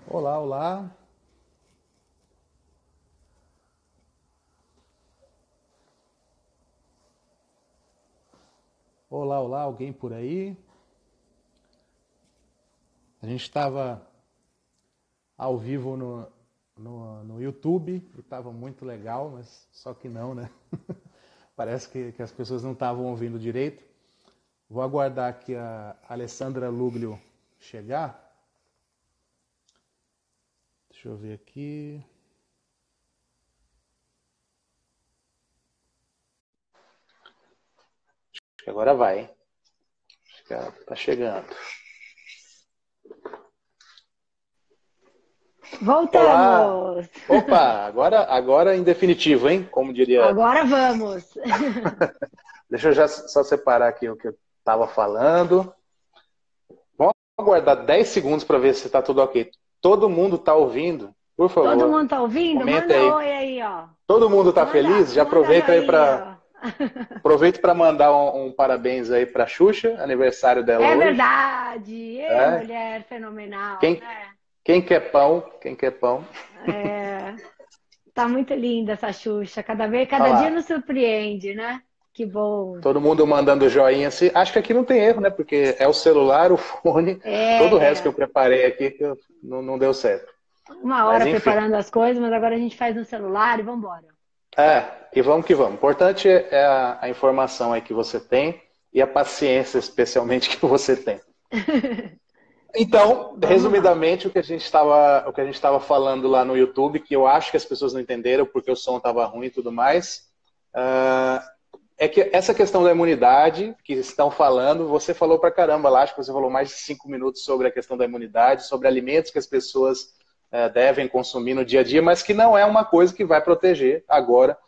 Olá, olá. Olá, olá, alguém por aí? A gente estava ao vivo no YouTube e estava muito legal, mas só que não, né? Parece que as pessoas não estavam ouvindo direito. Vou aguardar que a Alessandra Luglio chegar. Deixa eu ver aqui. Acho que agora vai, hein? Acho que ela tá chegando. Olá! Voltamos! Opa, agora em definitivo, hein? Como diria. Agora vamos! Deixa eu já só separar aqui o que eu estava falando. Vamos aguardar 10 segundos para ver se está tudo ok. Todo mundo está ouvindo? Por Todo favor, mundo tá ouvindo? comenta Manda aí. oi aí, ó. Todo mundo está Manda, feliz? Já manda aproveita aí joinha, para ó. aproveito para mandar um parabéns aí para Xuxa, aniversário dela É hoje. verdade! Ê, É. mulher fenomenal, Quem, né? quem quer pão? Quem quer pão? É, tá muito linda essa Xuxa. Olha Cada dia lá. nos surpreende, né? Que bom. Todo mundo mandando joinha assim. Acho que aqui não tem erro, né? Porque é o celular, o fone, todo o resto que eu É, preparei aqui que não deu certo. uma Mas hora enfim. preparando as coisas, mas agora a gente faz no celular e vambora. E vamos que vamos. O importante é a informação aí que você tem e a paciência, especialmente, que você tem. Então, Vamos lá. resumidamente, o que a gente estava falando lá no YouTube, que eu acho que as pessoas não entenderam porque o som estava ruim e tudo mais, é que essa questão da imunidade que estão falando, você falou pra caramba lá, acho que você falou mais de 5 minutos sobre a questão da imunidade, sobre alimentos que as pessoas devem consumir no dia a dia, mas que não é uma coisa que vai proteger agora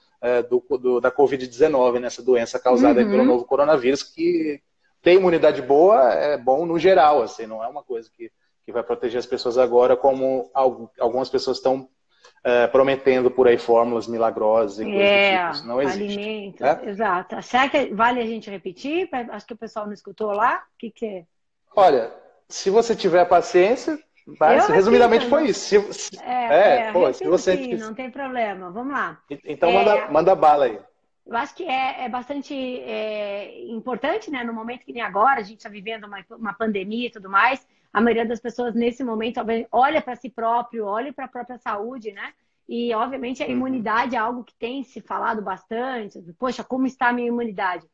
da Covid-19, nessa doença causada pelo Uhum. novo coronavírus, que ter imunidade boa é bom no geral, assim, não é uma coisa que vai proteger as pessoas agora, como algumas pessoas estão prometendo por aí fórmulas milagrosas e coisas do É, tipo. Isso não existe. alimentos, Né? exato. Será que vale a gente repetir? Acho que o pessoal não escutou lá. O que que é? Olha, se você tiver paciência, Eu mas resumidamente repito, foi não, isso. Pô, se repito você. sim, não tem problema. Vamos lá. Então É, manda bala aí. eu acho que é bastante importante, né? No momento que nem agora, a gente está vivendo uma pandemia e tudo mais. A maioria das pessoas nesse momento talvez olha para si próprio, olha para a própria saúde, né? E obviamente a Uhum, imunidade é algo que tem se falado bastante. Poxa, como está a minha imunidade?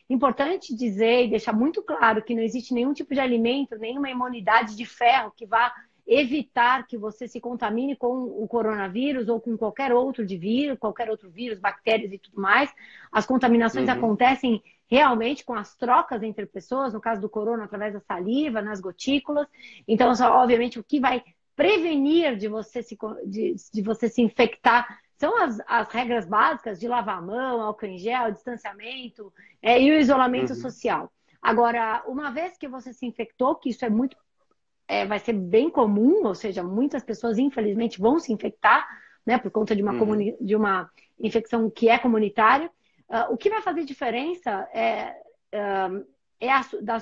Importante dizer e deixar muito claro que não existe nenhum tipo de alimento, nenhuma imunidade de ferro que vá evitar que você se contamine com o coronavírus ou com qualquer outro de vírus, qualquer outro vírus, bactérias e tudo mais. As contaminações uhum, acontecem realmente com as trocas entre pessoas, no caso do corona, através da saliva, nas gotículas. Então, obviamente, o que vai prevenir de você se infectar são as regras básicas de lavar a mão, álcool em gel, distanciamento e o isolamento uhum, social. Agora, uma vez que você se infectou, que isso vai ser bem comum, ou seja, muitas pessoas, infelizmente, vão se infectar, né, por conta uhum, de uma infecção que é comunitária. O que vai fazer diferença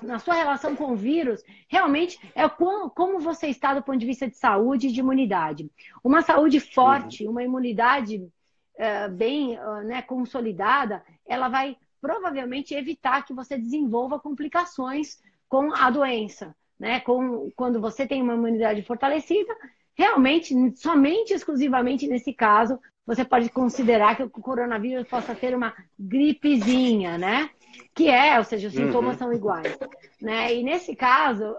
na sua relação com o vírus, realmente é como você está do ponto de vista de saúde e de imunidade. Uma saúde uhum, forte, uma imunidade bem né, consolidada, ela vai provavelmente evitar que você desenvolva complicações com a doença. Né? Quando você tem uma imunidade fortalecida, realmente, somente exclusivamente nesse caso, você pode considerar que o coronavírus possa ter uma gripezinha, né? Ou seja, os sintomas uhum. são iguais. Né? E nesse caso,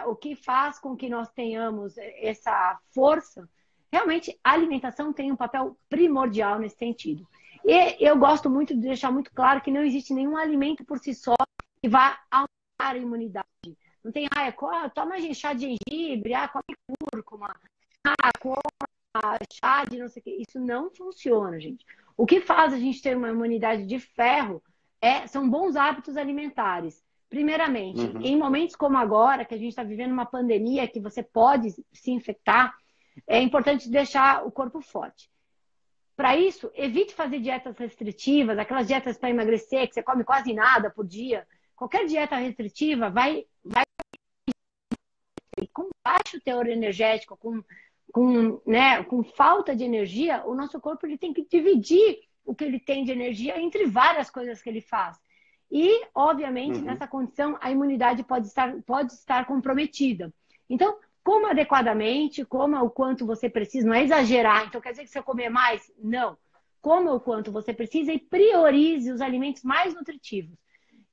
o que faz com que nós tenhamos essa força, realmente a alimentação tem um papel primordial nesse sentido. E eu gosto muito de deixar muito claro que não existe nenhum alimento por si só que vá aumentar a imunidade. Não tem, toma chá de gengibre, come cúrcuma, chá de não sei o quê. Isso não funciona, gente. O que faz a gente ter uma imunidade de ferro são bons hábitos alimentares. Primeiramente, Uhum. em momentos como agora, que a gente está vivendo uma pandemia, que você pode se infectar, é importante deixar o corpo forte. Para isso, evite fazer dietas restritivas, aquelas dietas para emagrecer, que você come quase nada por dia. Qualquer dieta restritiva vai com baixo baixo teor energético, né, com falta de energia, o nosso corpo ele tem que dividir o que ele tem de energia entre várias coisas que ele faz. E, obviamente, nessa condição, a imunidade pode estar comprometida. Então, coma adequadamente, coma o quanto você precisa, não é exagerar. Então, quer dizer que você comer mais? Não. Coma o quanto você precisa e priorize os alimentos mais nutritivos.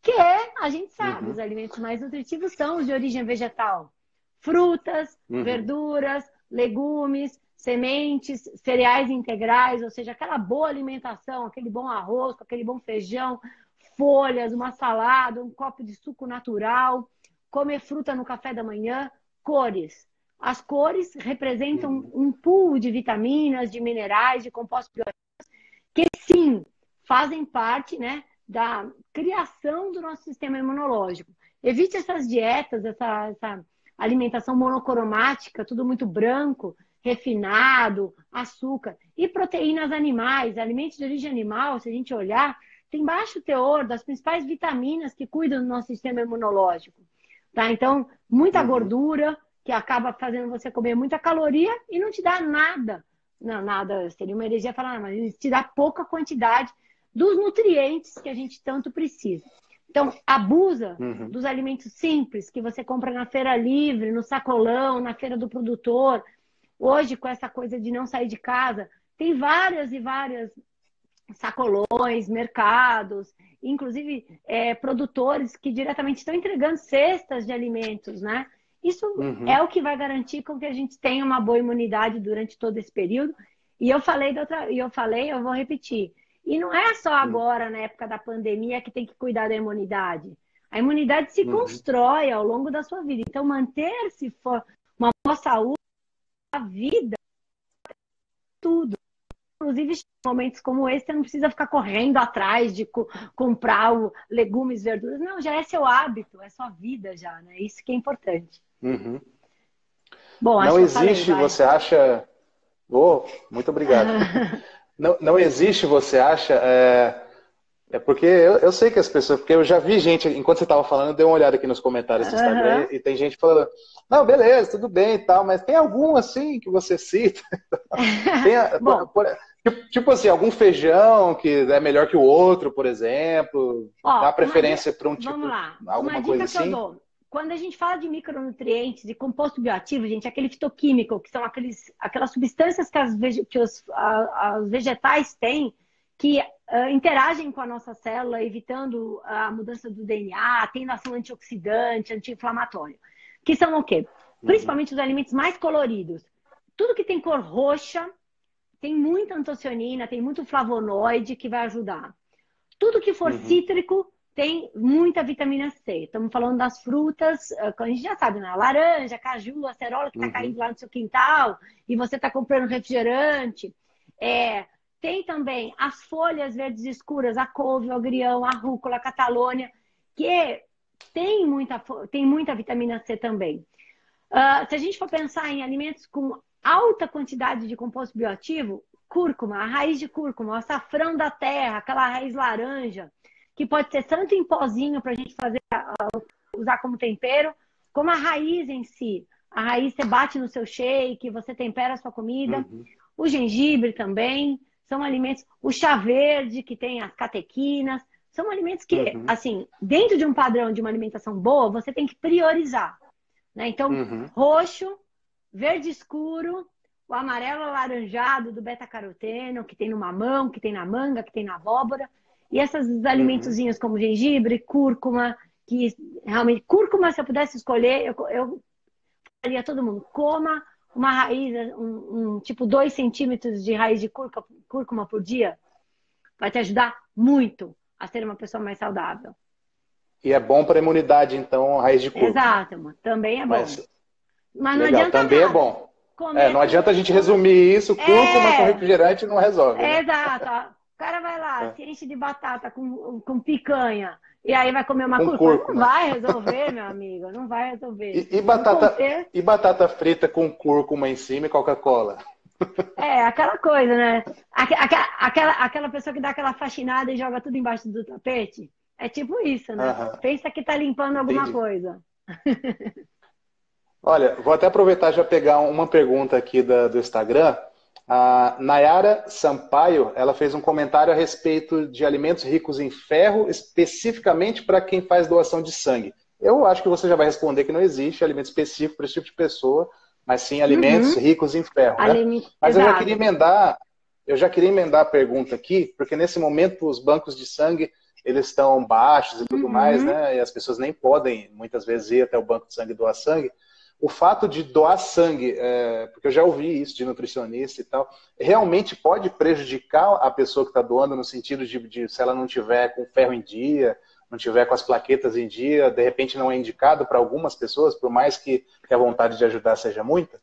Que é, a gente sabe, os alimentos mais nutritivos são os de origem vegetal. Frutas, verduras, legumes, sementes, cereais integrais, ou seja, aquela boa alimentação, aquele bom arroz, aquele bom feijão, folhas, uma salada, um copo de suco natural, comer fruta no café da manhã, cores. As cores representam um pool de vitaminas, de minerais, de compostos biológicos que sim, fazem parte, né, da criação do nosso sistema imunológico. Evite essas dietas, essa alimentação monocromática, tudo muito branco, refinado, açúcar. E proteínas animais, alimentos de origem animal, se a gente olhar, tem baixo teor das principais vitaminas que cuidam do nosso sistema imunológico. Tá? Então, muita gordura, que acaba fazendo você comer muita caloria e não te dá nada. Não, nada, seria uma heresia falar, mas te dá pouca quantidade dos nutrientes que a gente tanto precisa. Então, abusa dos alimentos simples que você compra na feira livre, no sacolão, na feira do produtor. Hoje, com essa coisa de não sair de casa, tem várias e várias sacolões, mercados, inclusive produtores que diretamente estão entregando cestas de alimentos, né? Isso é o que vai garantir com que a gente tenha uma boa imunidade durante todo esse período. E eu falei, eu vou repetir. E não é só agora, na época da pandemia, que tem que cuidar da imunidade. A imunidade se constrói ao longo da sua vida. Então, manter-se uma boa saúde, a vida, tudo. Inclusive, em momentos como esse, você não precisa ficar correndo atrás de comprar legumes, verduras. Não, já é seu hábito, é sua vida já, né? Isso que é importante. Bom, não existe, você acha... Oh, muito obrigado. não existe, você acha... porque eu sei que as pessoas... Porque eu já vi gente, enquanto você estava falando, eu dei uma olhada aqui nos comentários do Instagram e tem gente falando, não, beleza, tudo bem e tal, mas tem algum assim que você cita? Tipo assim, algum feijão que é melhor que o outro, por exemplo? Dá preferência para um tipo... Vamos lá. Alguma coisa assim? Que eu dou. Quando a gente fala de micronutrientes e composto bioativo, gente, aquele fitoquímico, que são aquelas substâncias que os vegetais têm, que interagem com a nossa célula, evitando a mudança do DNA, tendo ação antioxidante, anti-inflamatório. Que são o quê? Principalmente os alimentos mais coloridos. Tudo que tem cor roxa, tem muita antocianina, tem muito flavonoide que vai ajudar. Tudo que for cítrico tem muita vitamina C. Estamos falando das frutas, a gente já sabe, né? Laranja, caju, acerola que está caindo lá no seu quintal e você está comprando refrigerante. Tem também as folhas verdes escuras, a couve, o agrião, a rúcula, a catalônia, que tem muita vitamina C também. Se a gente for pensar em alimentos com alta quantidade de composto bioativo, cúrcuma, a raiz de cúrcuma, o açafrão da terra, aquela raiz laranja, que pode ser tanto em pozinho para a gente usar como tempero, como a raiz em si. A raiz você bate no seu shake, você tempera a sua comida. O gengibre também, são alimentos... O chá verde, que tem as catequinas, são alimentos que, assim, dentro de um padrão de uma alimentação boa, você tem que priorizar. Né? Então, roxo, verde escuro, o amarelo alaranjado do beta-caroteno, que tem no mamão, que tem na manga, que tem na abóbora. E esses alimentozinhos como gengibre, cúrcuma, que realmente... Cúrcuma, se eu pudesse escolher, eu faria todo mundo. Coma uma raiz, tipo 2 centímetros de raiz de cúrcuma por dia. Vai te ajudar muito a ser uma pessoa mais saudável. E é bom para a imunidade, então, raiz de cúrcuma. Exato, também é bom. Mas não legal, adianta também nada. É bom. Não adianta a gente resumir isso, cúrcuma com refrigerante não resolve. Né? Exato. O cara vai lá, se enche de batata com picanha, e aí vai comer uma cúrcuma. Não vai resolver, meu amigo, não vai resolver. E batata frita com cúrcuma em cima e Coca-Cola? Aquela coisa, né? Aquela pessoa que dá aquela faxinada e joga tudo embaixo do tapete. É tipo isso, né? Pensa que tá limpando alguma coisa. Olha, vou até aproveitar e já pegar uma pergunta aqui do Instagram. A Nayara Sampaio, ela fez um comentário a respeito de alimentos ricos em ferro, especificamente para quem faz doação de sangue. Eu acho que você já vai responder que não existe alimento específico para esse tipo de pessoa, mas sim alimentos Uhum. ricos em ferro, né? Mas Exato. eu já queria emendar a pergunta aqui, porque nesse momento os bancos de sangue eles estão baixos e tudo mais, Uhum. né? E as pessoas nem podem muitas vezes ir até o banco de sangue doar sangue. O fato de doar sangue, porque eu já ouvi isso de nutricionista e tal, realmente pode prejudicar a pessoa que está doando no sentido de se ela não tiver com ferro em dia, não tiver com as plaquetas em dia, de repente não é indicado para algumas pessoas, por mais que a vontade de ajudar seja muita?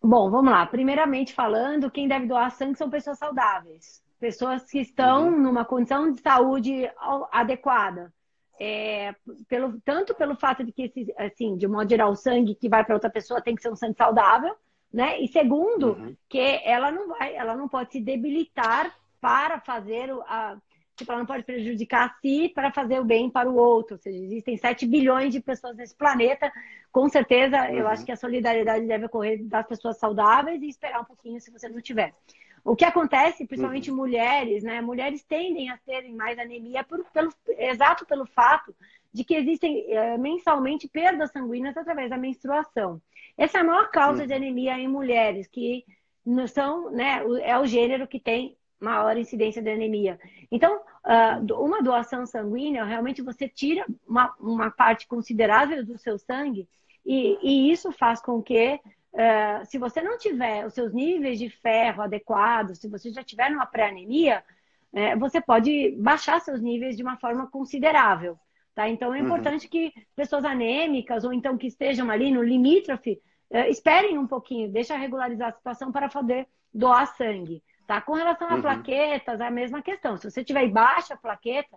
Bom, vamos lá. Primeiramente falando, quem deve doar sangue são pessoas saudáveis, pessoas que estão Uhum, numa condição de saúde adequada. Tanto pelo fato de que, assim, de modo geral, o sangue que vai para outra pessoa tem que ser um sangue saudável, né? E segundo, uhum, que ela não pode se debilitar para fazer tipo, ela não pode prejudicar a si para fazer o bem para o outro. Ou seja, existem 7 bilhões de pessoas nesse planeta. Com certeza, eu acho uhum, que a solidariedade deve ocorrer das pessoas saudáveis e esperar um pouquinho se você não tiver. O que acontece, principalmente uhum, mulheres, né? Mulheres tendem a terem mais anemia exato pelo fato de que existem mensalmente perdas sanguíneas através da menstruação. Essa é a maior causa de uhum, anemia em mulheres, que não são, né, é o gênero que tem maior incidência de anemia. Então, uhum, uma doação sanguínea, realmente você tira uma parte considerável do seu sangue e isso faz com que, se você não tiver os seus níveis de ferro adequados, se você já tiver numa pré-anemia, você pode baixar seus níveis de uma forma considerável. Tá? Então, é uhum, importante que pessoas anêmicas ou então que estejam ali no limítrofe esperem um pouquinho, deixa regularizar a situação para poder doar sangue. Tá? Com relação a uhum, plaquetas, é a mesma questão. Se você tiver baixa plaqueta,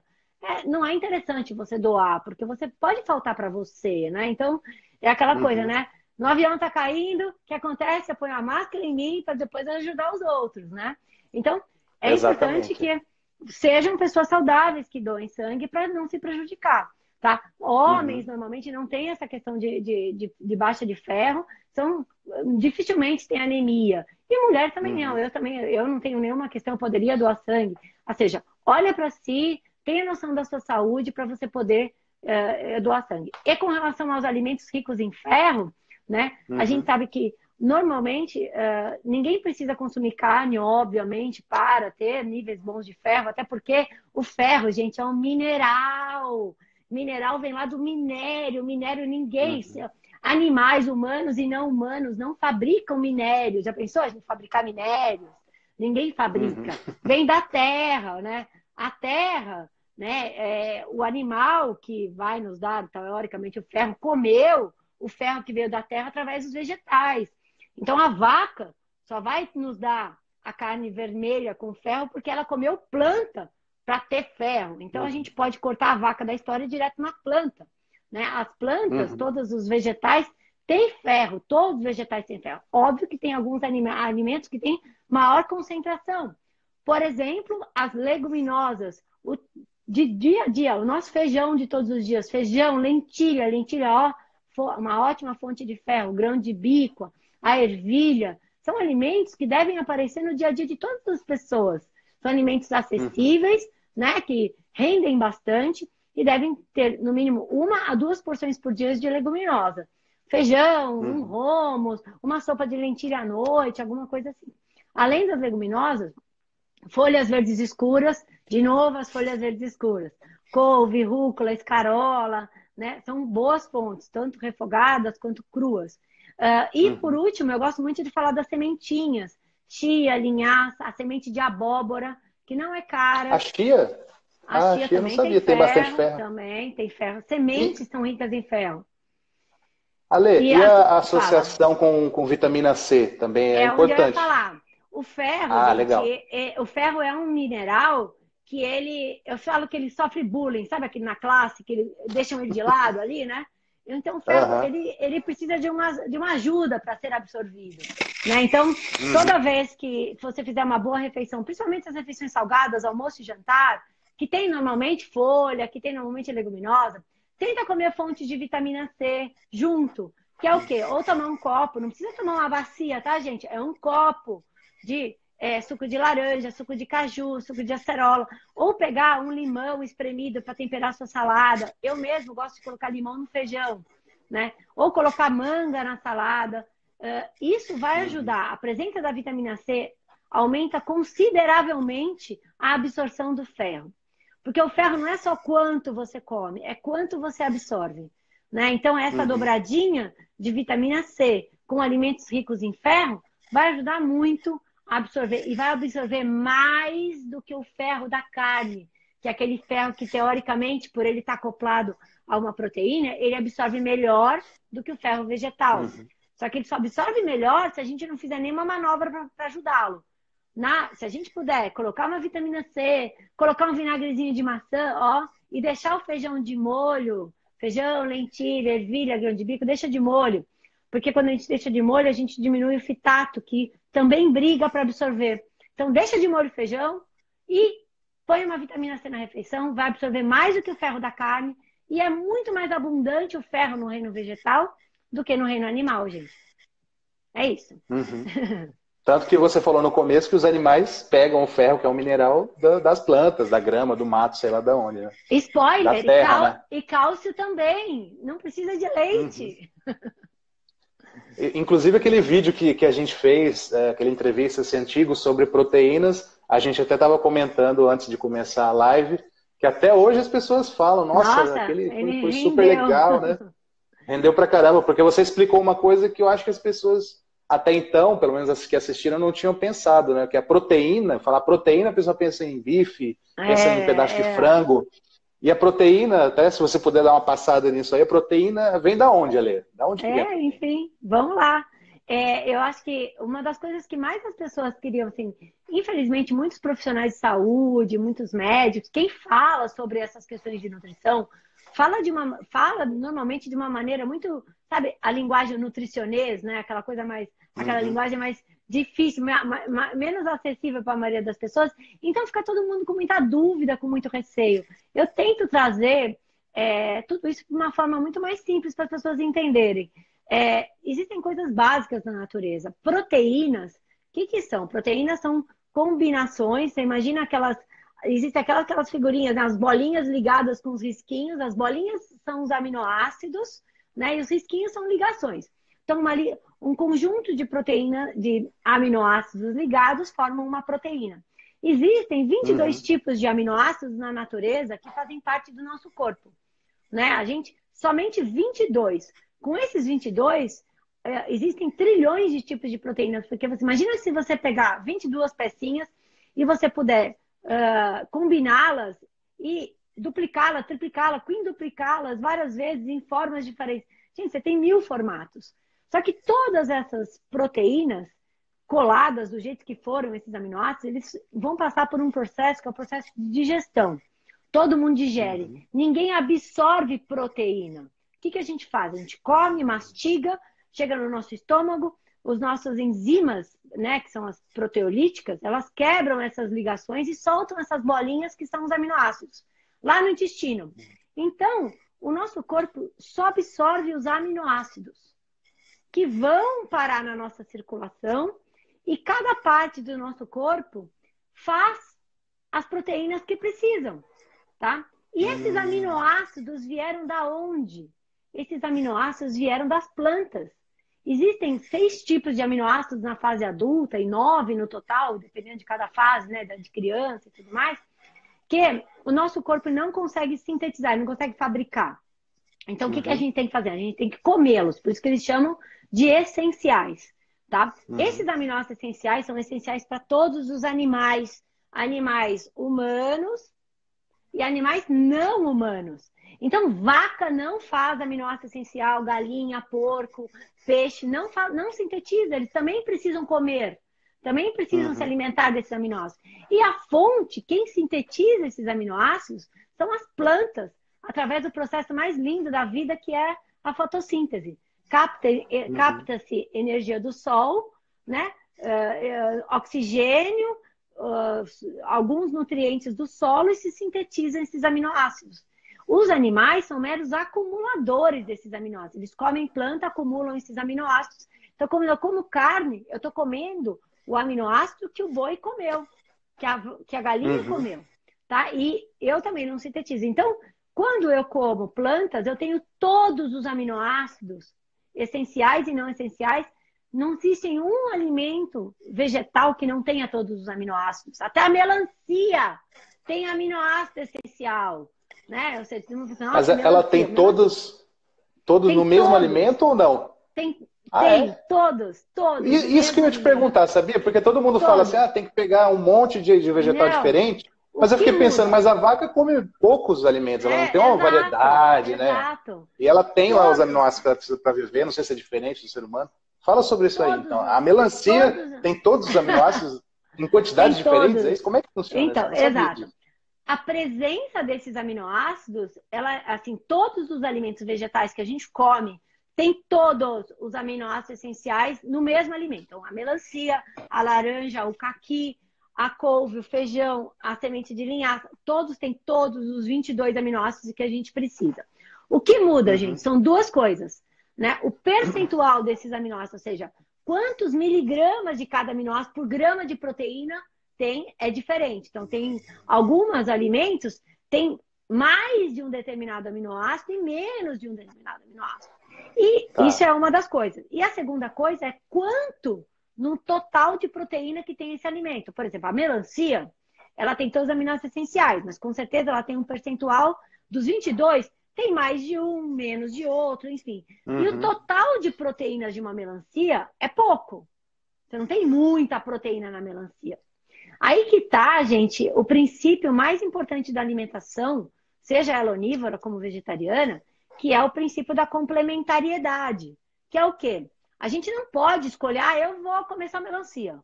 não é interessante você doar, porque você pode faltar para você, né? Então, é aquela coisa, uhum. né? No avião tá caindo, o que acontece? Eu ponho a máscara em mim para depois ajudar os outros, né? Então, é importante Exatamente. que sejam pessoas saudáveis que doem sangue para não se prejudicar, tá? Homens Uhum, normalmente não têm essa questão de baixa de ferro, dificilmente têm anemia. E mulher também não, uhum, eu não tenho nenhuma questão, eu poderia doar sangue. Ou seja, olha para si, tenha noção da sua saúde para você poder doar sangue. E com relação aos alimentos ricos em ferro, né? A gente uhum, sabe que normalmente ninguém precisa consumir carne, obviamente, para ter níveis bons de ferro, até porque o ferro, gente, é um mineral. Mineral vem lá do minério. Minério ninguém. uhum, Animais humanos e não humanos não fabricam minérios. Já pensou a gente fabricar minérios? Ninguém uhum, fabrica. Vem da terra, né? A terra, né? O animal que vai nos dar, teoricamente, o ferro, comeu o ferro que veio da terra através dos vegetais. Então, a vaca só vai nos dar a carne vermelha com ferro porque ela comeu planta para ter ferro. Então, a uhum, gente pode cortar a vaca da história direto na planta. Né? As plantas, uhum, todos os vegetais, têm ferro. Todos os vegetais têm ferro. Óbvio que tem alguns alimentos que têm maior concentração. Por exemplo, as leguminosas. De dia a dia, o nosso feijão de todos os dias, feijão, lentilha, ó, uma ótima fonte de ferro, grão de bico, a ervilha, são alimentos que devem aparecer no dia a dia de todas as pessoas. São alimentos uhum, acessíveis, né, que rendem bastante e devem ter, no mínimo, 1 a 2 porções por dia de leguminosa. Feijão, um uhum, hummus, uma sopa de lentilha à noite, alguma coisa assim. Além das leguminosas, folhas verdes escuras, de novo as folhas verdes escuras. Couve, rúcula, escarola, né? São boas fontes, tanto refogadas quanto cruas. E por uhum. último, eu gosto muito de falar das sementinhas. Chia, linhaça, a semente de abóbora, que não é A cara. chia? A Ah, a chia chia eu não também tem sabia, tem bastante ferro, ferro. também tem ferro. E, Sementes são ricas em ferro. Ale, E e a fala, associação com vitamina C também é é onde eu ia importante? falar. O ferro, Ah, gente, legal. o ferro é um mineral que eu falo que ele sofre bullying, sabe aqui na classe, que deixam ele de lado ali, né? Então, o ferro, Aham. ele precisa de uma ajuda para ser absorvido, né? Então, toda Uhum. vez que você fizer uma boa refeição, principalmente as refeições salgadas, almoço e jantar, que tem normalmente folha, que tem normalmente leguminosa, tenta comer fontes de vitamina C junto, que é o quê? Ou tomar um copo, não precisa tomar uma bacia, tá, gente? É um copo de suco de laranja, suco de caju, suco de acerola, ou pegar um limão espremido para temperar sua salada. Eu mesmo gosto de colocar limão no feijão, né? Ou colocar manga na salada. Isso vai ajudar. A presença da vitamina C aumenta consideravelmente a absorção do ferro. Porque o ferro não é só quanto você come, é quanto você absorve, né? Então, essa dobradinha de vitamina C com alimentos ricos em ferro vai ajudar muito a absorver. E vai absorver mais do que o ferro da carne, que é aquele ferro que, teoricamente, por ele estar acoplado a uma proteína, ele absorve melhor do que o ferro vegetal. Só que ele só absorve melhor se a gente não fizer nenhuma manobra para ajudá-lo. Se a gente puder colocar uma vitamina C, colocar um vinagrezinho de maçã, ó, e deixar o feijão de molho, feijão, lentilha, ervilha, grão de bico, deixa de molho. Porque quando a gente deixa de molho, a gente diminui o fitato, que também briga para absorver. Então, deixa de molho o feijão e põe uma vitamina C na refeição, vai absorver mais do que o ferro da carne. E é muito mais abundante o ferro no reino vegetal do que no reino animal, gente. É isso. Tanto que você falou no começo que os animais pegam o ferro, que é um mineral das plantas, da grama, do mato, sei lá de onde, né? Spoiler, da terra, né? E cálcio também. Não precisa de leite. Inclusive aquele vídeo que a gente fez, aquela entrevista assim, antigo sobre proteínas, a gente até estava comentando antes de começar a live, que até hoje as pessoas falam, nossa aquele foi super legal, né? Rendeu pra caramba, porque você explicou uma coisa que eu acho que as pessoas até então, pelo menos as que assistiram, não tinham pensado, né? Que a proteína, falar proteína, a pessoa pensa em bife, pensa em pedaço de frango. E a proteína, até se você puder dar uma passada nisso aí, a proteína vem da onde, Alê? Da onde que vem? Enfim, vamos lá. Eu acho que uma das coisas que mais as pessoas queriam, assim, infelizmente, muitos profissionais de saúde, muitos médicos, quem fala sobre essas questões de nutrição, fala normalmente de uma maneira muito, sabe, a linguagem nutricionês, né? Aquela coisa mais, aquela linguagem mais difícil, menos acessível para a maioria das pessoas. Então fica todo mundo com muita dúvida, com muito receio. Eu tento trazer tudo isso de uma forma muito mais simples para as pessoas entenderem. Existem coisas básicas na natureza. Proteínas, o que são? Proteínas são combinações. Você imagina existem aquelas figurinhas, né? As bolinhas ligadas com os risquinhos. As bolinhas são os aminoácidos, né? E os risquinhos são ligações. Então, um conjunto de proteína, de aminoácidos ligados formam uma proteína. Existem 22 tipos de aminoácidos na natureza que fazem parte do nosso corpo, né? Somente 22. Com esses 22, existem trilhões de tipos de proteínas, porque você imagina se você pegar 22 pecinhas e você puder combiná-las e duplicá-las, triplicá-las, quintuplicá-las várias vezes em formas diferentes. Gente, você tem 1000 formatos. Só que todas essas proteínas coladas do jeito que foram esses aminoácidos, eles vão passar por um processo que é o processo de digestão. Todo mundo digere. Ninguém absorve proteína. O que a gente faz? A gente come, mastiga, chega no nosso estômago, os nossos enzimas, né, que são as proteolíticas, elas quebram essas ligações e soltam essas bolinhas que são os aminoácidos, lá no intestino. Então, o nosso corpo só absorve os aminoácidos, que vão parar na nossa circulação, e cada parte do nosso corpo faz as proteínas que precisam, tá? E esses aminoácidos vieram da onde? Esses aminoácidos vieram das plantas. Existem 6 tipos de aminoácidos na fase adulta e 9 no total, dependendo de cada fase, né, de criança e tudo mais, que o nosso corpo não consegue sintetizar, não consegue fabricar. Então, o que a gente tem que fazer? A gente tem que comê-los, por isso que eles chamam de essenciais, tá? Esses aminoácidos essenciais são essenciais para todos os animais, animais humanos e animais não humanos. Então, vaca não faz aminoácido essencial, galinha, porco, peixe, não sintetiza, eles também precisam comer, também precisam se alimentar desses aminoácidos. E a fonte, quem sintetiza esses aminoácidos, são as plantas, através do processo mais lindo da vida, que é a fotossíntese. Capta-se energia do sol, né? Oxigênio, alguns nutrientes do solo e se sintetizam esses aminoácidos. Os animais são meros acumuladores desses aminoácidos. Eles comem planta, acumulam esses aminoácidos. Então, quando eu como carne, eu estou comendo o aminoácido que o boi comeu, que a galinha comeu. Tá? E eu também não sintetizo. Então, quando eu como plantas, eu tenho todos os aminoácidos essenciais e não essenciais. Não existe um alimento vegetal que não tenha todos os aminoácidos. Até a melancia tem aminoácido essencial. Né? Ou seja, mas ela tem todos tem no mesmo alimento ou não? Tem, todos. Isso que eu ia te perguntar, sabia? Porque todo mundo fala assim, tem que pegar um monte de vegetal diferente. Mas eu fiquei pensando, mas a vaca come poucos alimentos, ela não tem uma variedade, né? Exato. E ela tem lá os aminoácidos que ela precisa para viver, não sei se é diferente do ser humano. Fala sobre isso aí, então. A melancia tem todos os aminoácidos em quantidades diferentes, é isso? Como é que funciona? Então, exato. A presença desses aminoácidos, assim, todos os alimentos vegetais que a gente come, tem todos os aminoácidos essenciais no mesmo alimento. Então, a melancia, a laranja, o caqui, a couve, o feijão, a semente de linhaça, todos têm todos os 22 aminoácidos que a gente precisa. O que muda, gente, são duas coisas, né? O percentual desses aminoácidos, ou seja, quantos miligramas de cada aminoácido por grama de proteína tem, é diferente. Então, tem alguns alimentos tem mais de um determinado aminoácido e menos de um determinado aminoácido. E isso é uma das coisas. E a segunda coisa é quanto no total de proteína que tem esse alimento. Por exemplo, a melancia, ela tem todos os aminoácidos essenciais, mas com certeza ela tem um percentual dos 22, tem mais de um, menos de outro, enfim. E o total de proteínas de uma melancia é pouco. Você não tem muita proteína na melancia. Aí que tá, gente, o princípio mais importante da alimentação, seja ela onívora como vegetariana, que é o princípio da complementariedade. Que é o quê? A gente não pode escolher, eu vou comer só melancia.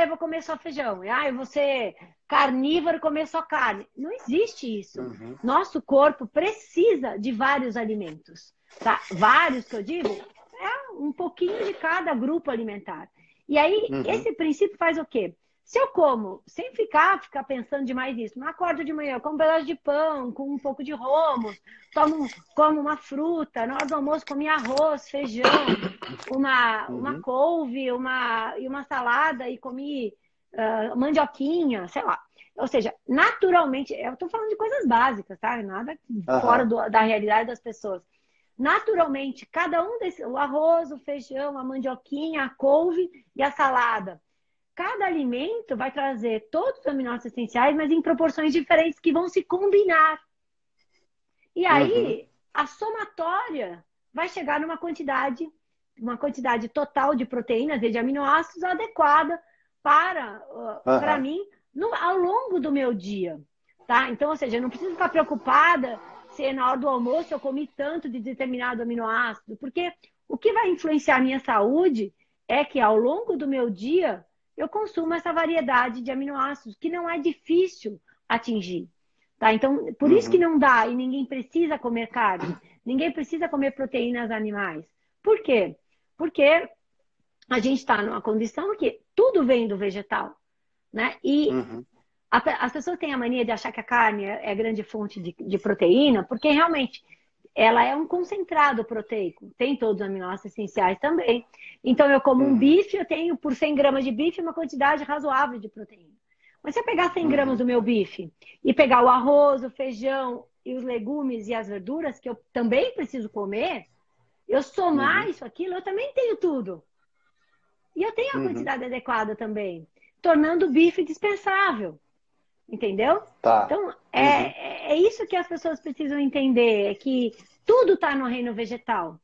Eu vou comer só feijão. Eu vou ser carnívoro e comer só carne. Não existe isso. Nosso corpo precisa de vários alimentos. Tá? Vários, que eu digo, é um pouquinho de cada grupo alimentar. E aí, esse princípio faz o quê? Se eu como, sem ficar pensando demais nisso, não acordo de manhã, eu como um pedaço de pão, com um pouco de romos, como uma fruta, na hora do almoço comi arroz, feijão, uma couve, e uma salada e comi mandioquinha, sei lá. Ou seja, naturalmente, eu estou falando de coisas básicas, tá? Nada fora da realidade das pessoas. Naturalmente, cada um desses, o arroz, o feijão, a mandioquinha, a couve e a salada, cada alimento vai trazer todos os aminoácidos essenciais, mas em proporções diferentes que vão se combinar. E aí, a somatória vai chegar numa quantidade total de proteínas e de aminoácidos adequada para mim ao longo do meu dia. Tá? Então, ou seja, eu não preciso ficar preocupada se na hora do almoço eu comi tanto de determinado aminoácido, porque o que vai influenciar a minha saúde é que ao longo do meu dia eu consumo essa variedade de aminoácidos, que não é difícil atingir. Tá? Então, por isso que não dá e ninguém precisa comer carne, ninguém precisa comer proteínas animais. Por quê? Porque a gente está numa condição que tudo vem do vegetal. Né? E as pessoas têm a mania de achar que a carne é a grande fonte de proteína, porque realmente ela é um concentrado proteico, tem todos os aminoácidos essenciais também. Então, eu como um bife, eu tenho por 100 gramas de bife uma quantidade razoável de proteína. Mas se eu pegar 100 gramas do meu bife e pegar o arroz, o feijão e os legumes e as verduras, que eu também preciso comer, eu somar isso, aquilo, eu também tenho tudo. E eu tenho a quantidade adequada também, tornando o bife dispensável. Entendeu? Tá. Então, é isso que as pessoas precisam entender, é que tudo está no reino vegetal.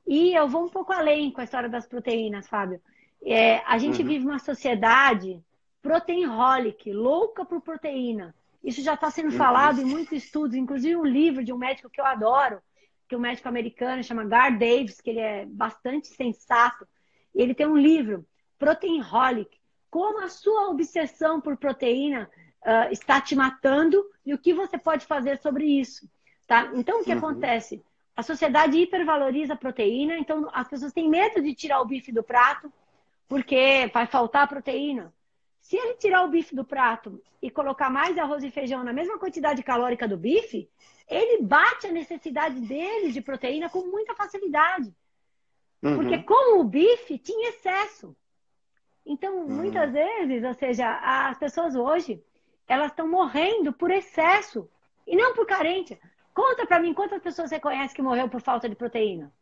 E eu vou um pouco além com a história das proteínas, Fábio. A gente vive uma sociedade proteinholic, louca por proteína. Isso já está sendo falado em muitos estudos, inclusive um livro de um médico que eu adoro, que é um médico americano, chama Gar Davis, que ele é bastante sensato. Ele tem um livro, Proteinholic, como a sua obsessão por proteína está te matando e o que você pode fazer sobre isso. Tá? Então, o que acontece? A sociedade hipervaloriza a proteína, então as pessoas têm medo de tirar o bife do prato porque vai faltar proteína. Se ele tirar o bife do prato e colocar mais arroz e feijão na mesma quantidade calórica do bife, ele bate a necessidade dele de proteína com muita facilidade. Porque como o bife tinha excesso. Então, muitas vezes, ou seja, as pessoas hoje, elas estão morrendo por excesso e não por carência. Conta pra mim quantas pessoas você conhece que morreu por falta de proteína.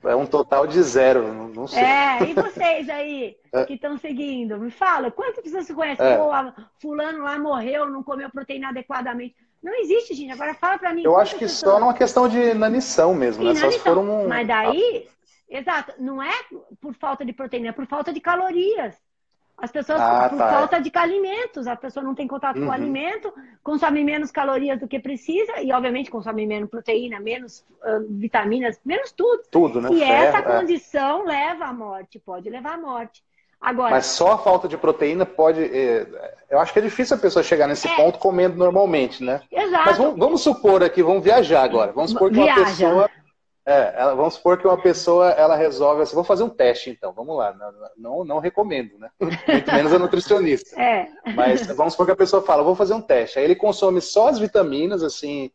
É um total de 0, não sei. E vocês aí que estão seguindo, me fala, quantas pessoas você conhece? Pô, fulano lá morreu, não comeu proteína adequadamente. Não existe, gente. Agora fala pra mim. Eu acho que só numa questão de inanição mesmo, né? Só se for um... Mas daí, exato, não é por falta de proteína, é por falta de calorias. As pessoas, por falta de alimentos, a pessoa não tem contato com o alimento, consome menos calorias do que precisa e, obviamente, consome menos proteína, menos vitaminas, menos tudo. Tudo, né? E essa condição leva à morte, pode levar à morte. Agora, mas só a falta de proteína pode... eu acho que é difícil a pessoa chegar nesse ponto comendo normalmente, né? Exato. Mas vamos supor aqui, vamos viajar agora. Vamos supor que uma pessoa... vamos supor que uma pessoa, ela resolve assim, vou fazer um teste então, vamos lá, não recomendo, né? Muito menos a nutricionista. Mas vamos supor que a pessoa fala, vou fazer um teste, aí ele consome só as vitaminas, assim,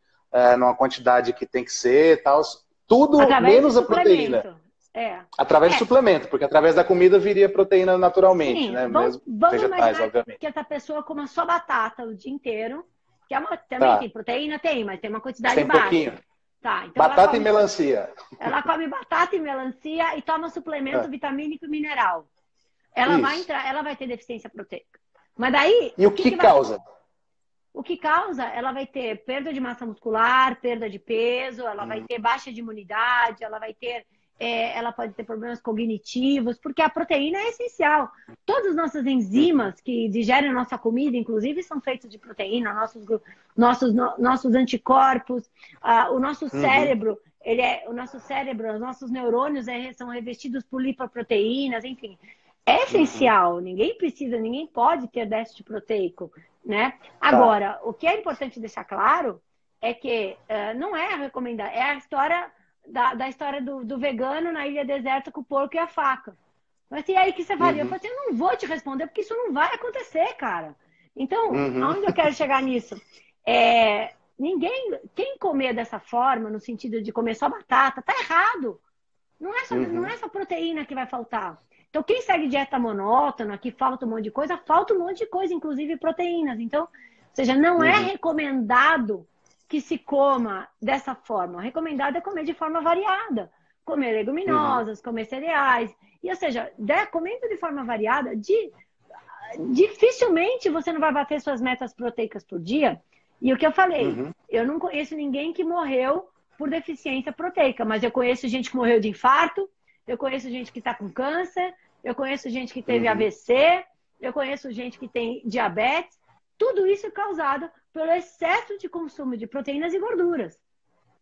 numa quantidade que tem que ser, tal, tudo menos a proteína. Através de suplemento, porque através da comida viria proteína naturalmente, né? Vamos vegetais, obviamente. Que essa pessoa coma só batata o dia inteiro, que também tem proteína, mas tem uma quantidade baixa. Pouquinho. Então batata e melancia. Ela come batata e melancia e toma suplemento vitamínico e mineral. Ela vai ter deficiência proteica. Mas daí... E o que causa? O que causa? Ela vai ter perda de massa muscular, perda de peso, ela vai ter baixa de imunidade, ela pode ter problemas cognitivos, porque a proteína é essencial. Todas as nossas enzimas que digerem a nossa comida, inclusive, são feitas de proteína, nossos anticorpos, o nosso cérebro, os nossos neurônios são revestidos por lipoproteínas, enfim. É essencial, ninguém pode ter déficit proteico, né? Agora, o que é importante deixar claro é que não é recomendado, é a história... Da história do vegano na ilha deserta com o porco e a faca. Mas e aí que você faria? Eu falei assim, eu não vou te responder porque isso não vai acontecer, cara. Então, aonde eu quero chegar nisso? Quem comer dessa forma, no sentido de comer só batata, tá errado. Não é só proteína que vai faltar. Então, quem segue dieta monótona, que falta um monte de coisa, inclusive proteínas. Então, ou seja, não é recomendado que se coma dessa forma. O recomendado é comer de forma variada. Comer leguminosas, comer cereais. E, ou seja, comendo de forma variada, dificilmente você não vai bater suas metas proteicas por dia. E o que eu falei, eu não conheço ninguém que morreu por deficiência proteica, mas eu conheço gente que morreu de infarto, eu conheço gente que está com câncer, eu conheço gente que teve AVC, eu conheço gente que tem diabetes. Tudo isso é causado pelo excesso de consumo de proteínas e gorduras.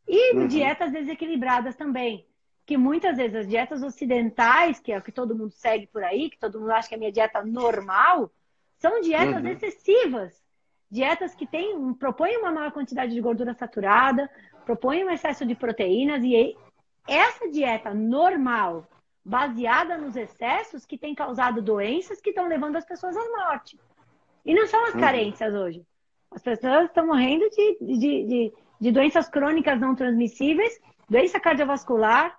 E dietas desequilibradas também. Que muitas vezes as dietas ocidentais, que é o que todo mundo segue por aí, que todo mundo acha que é a minha dieta normal, são dietas excessivas. Dietas que propõem uma maior quantidade de gordura saturada, propõem um excesso de proteínas, e essa dieta normal, baseada nos excessos, que tem causado doenças que estão levando as pessoas à morte. E não são as carências hoje. As pessoas estão morrendo de doenças crônicas não transmissíveis, doença cardiovascular,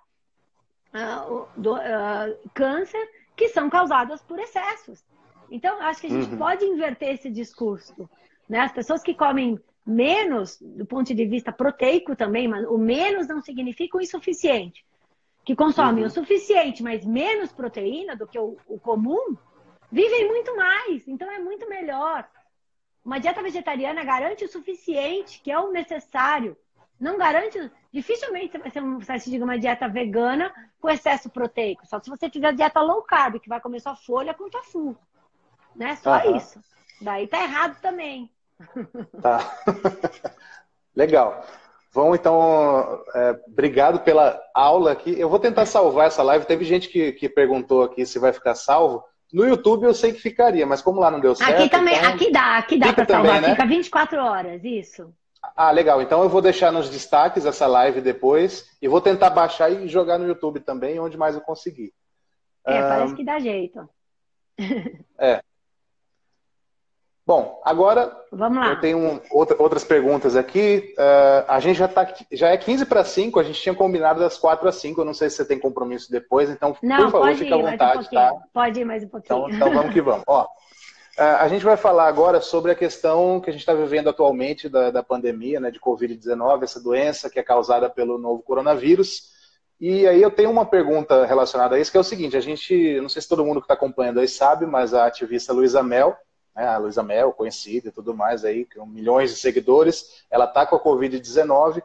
câncer, que são causadas por excessos. Então, acho que a gente pode inverter esse discurso. Né? As pessoas que comem menos, do ponto de vista proteico também, mas o menos não significa o insuficiente. Que consomem o suficiente, mas menos proteína do que o comum, vivem muito mais. Então, é muito melhor. Uma dieta vegetariana garante o suficiente, que é o necessário. Não garante... Dificilmente você se diga uma dieta vegana com excesso proteico. Só se você fizer dieta low carb, que vai comer só folha com tofu. Né? Só isso. Daí tá errado também. Tá. Legal. Vamos então... obrigado pela aula aqui. Eu vou tentar salvar essa live. Teve gente que perguntou aqui se vai ficar salvo. No YouTube eu sei que ficaria, mas como lá não deu certo... Aqui também, então... aqui dá para salvar, né? Fica 24 horas, isso. Ah, legal. Então eu vou deixar nos destaques essa live depois e vou tentar baixar e jogar no YouTube também, onde mais eu conseguir. Parece que dá jeito. É. Bom, agora Vamos lá. eu tenho outras perguntas aqui. A gente já é 15 para 5, a gente tinha combinado das 4 às 5. Eu não sei se você tem compromisso depois, então, por Não, favor, pode fique à ir mais um vontade, tá? pouquinho. Pode ir mais um pouquinho. Então vamos que vamos. Ó, a gente vai falar agora sobre a questão que a gente está vivendo atualmente da pandemia, né, de Covid-19, essa doença que é causada pelo novo coronavírus. E aí eu tenho uma pergunta relacionada a isso, que é o seguinte: não sei se todo mundo que está acompanhando aí sabe, mas a ativista Luísa Mel, né, a Luísa Mel, conhecida e tudo mais aí, com milhões de seguidores, ela está com a Covid-19.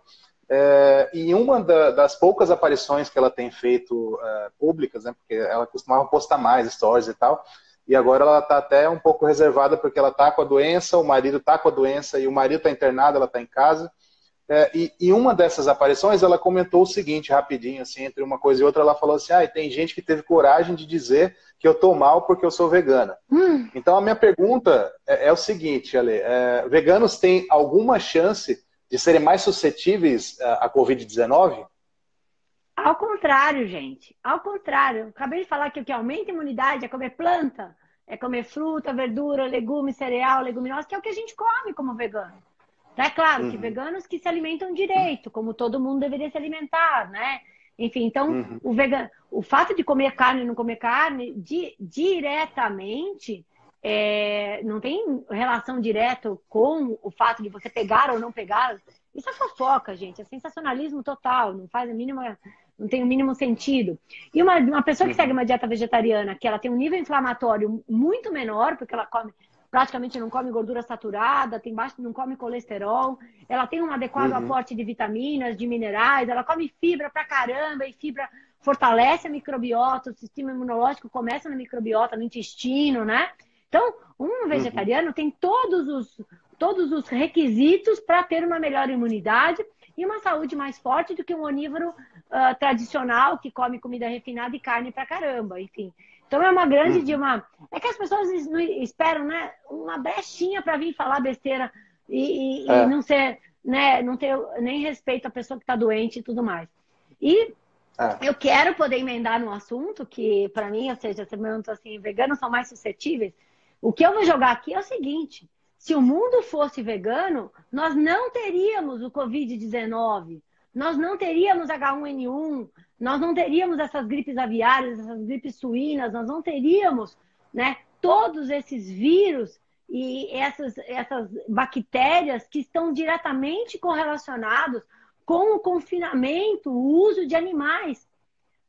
E uma das poucas aparições que ela tem feito públicas, né, porque ela costumava postar mais stories e tal, e agora ela está até um pouco reservada porque ela está com a doença, o marido está com a doença e o marido está internado, ela está em casa. E uma dessas aparições, ela comentou o seguinte, rapidinho, assim, entre uma coisa e outra, ela falou assim: tem gente que teve coragem de dizer que eu tô mal porque eu sou vegana. Então a minha pergunta é o seguinte, Ale, veganos têm alguma chance de serem mais suscetíveis à Covid-19? Ao contrário, gente. Ao contrário. Eu acabei de falar que o que aumenta a imunidade é comer planta, é comer fruta, verdura, legume, cereal, leguminosa, que é o que a gente come como vegano. É claro que veganos que se alimentam direito, como todo mundo deveria se alimentar, né? Enfim, então, o fato de comer carne e não comer carne, diretamente, não tem relação direta com o fato de você pegar ou não pegar. Isso é fofoca, gente. É sensacionalismo total. Não tem o mínimo sentido. E uma pessoa que segue uma dieta vegetariana, que ela tem um nível inflamatório muito menor, porque ela praticamente não come gordura saturada, não come colesterol, ela tem um adequado aporte de vitaminas, de minerais, ela come fibra pra caramba, e fibra fortalece a microbiota, o sistema imunológico começa na microbiota, no intestino, né? Então, um vegetariano tem todos os requisitos para ter uma melhor imunidade e uma saúde mais forte do que um onívoro tradicional que come comida refinada e carne pra caramba, enfim. Então é uma grande É que as pessoas esperam, né, uma brechinha para vir falar besteira e não ser, né, não ter nem respeito à pessoa que está doente e tudo mais. E eu quero poder emendar no assunto que, para mim, ou seja, você perguntou assim, veganos são mais suscetíveis. O que eu vou jogar aqui é o seguinte: se o mundo fosse vegano, nós não teríamos o Covid-19, nós não teríamos H1N1, nós não teríamos essas gripes aviárias, essas gripes suínas, nós não teríamos, né, todos esses vírus e essas bactérias que estão diretamente correlacionados com o confinamento, o uso de animais,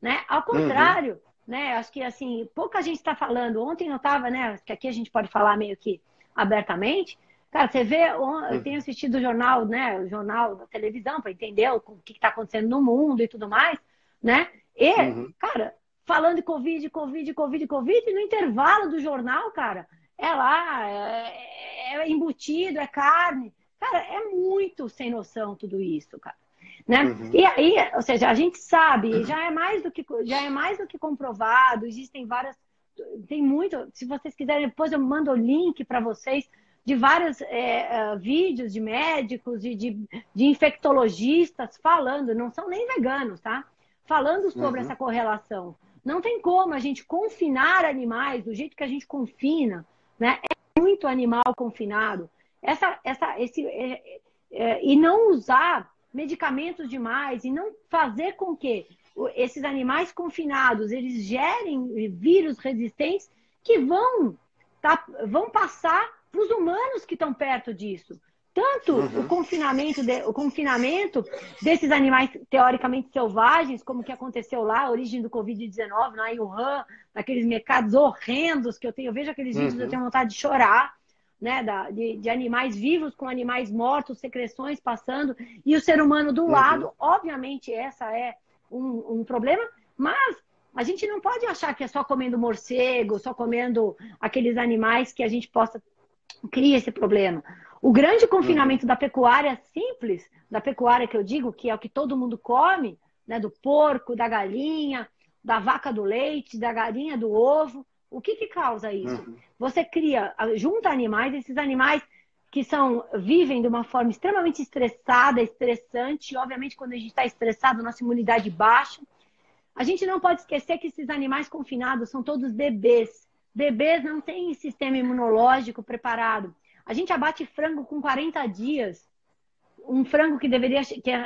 né? Ao contrário, né? Acho que assim, pouca gente está falando. Ontem eu estava, né? Acho que aqui a gente pode falar meio que abertamente. Cara, você vê, eu tenho assistido o jornal, né? O jornal da televisão para entender o que está acontecendo no mundo e tudo mais, né? E, cara, falando de Covid, no intervalo do jornal, cara, é embutido, é carne. Cara, é muito sem noção tudo isso, cara. Né? E aí, ou seja, a gente sabe, já é mais do que comprovado, existem várias, tem muito, se vocês quiserem, depois eu mando o link para vocês de vários vídeos de médicos e de infectologistas falando, não são nem veganos, tá? Falando sobre essa correlação. Não tem como a gente confinar animais do jeito que a gente confina, né? É muito animal confinado. E não usar medicamentos demais e não fazer com que esses animais confinados eles gerem vírus resistentes que vão passar para os humanos que estão perto disso. Tanto o confinamento desses animais teoricamente selvagens, como que aconteceu lá, a origem do Covid-19, lá em Wuhan, naqueles mercados horrendos que eu vejo aqueles vídeos, eu tenho vontade de chorar, né, de animais vivos com animais mortos, secreções passando, e o ser humano do lado. Obviamente, essa é um problema, mas a gente não pode achar que é só comendo morcego, só comendo aqueles animais que a gente possa criar esse problema. O grande confinamento da pecuária simples, da pecuária que eu digo, que é o que todo mundo come, né, do porco, da galinha, da vaca do leite, da galinha do ovo. O que causa isso? Você junta animais, esses animais que vivem de uma forma extremamente estressada, estressante, e obviamente quando a gente está estressado, nossa imunidade baixa. A gente não pode esquecer que esses animais confinados são todos bebês, bebês não têm sistema imunológico preparado. A gente abate frango com 40 dias. Um frango que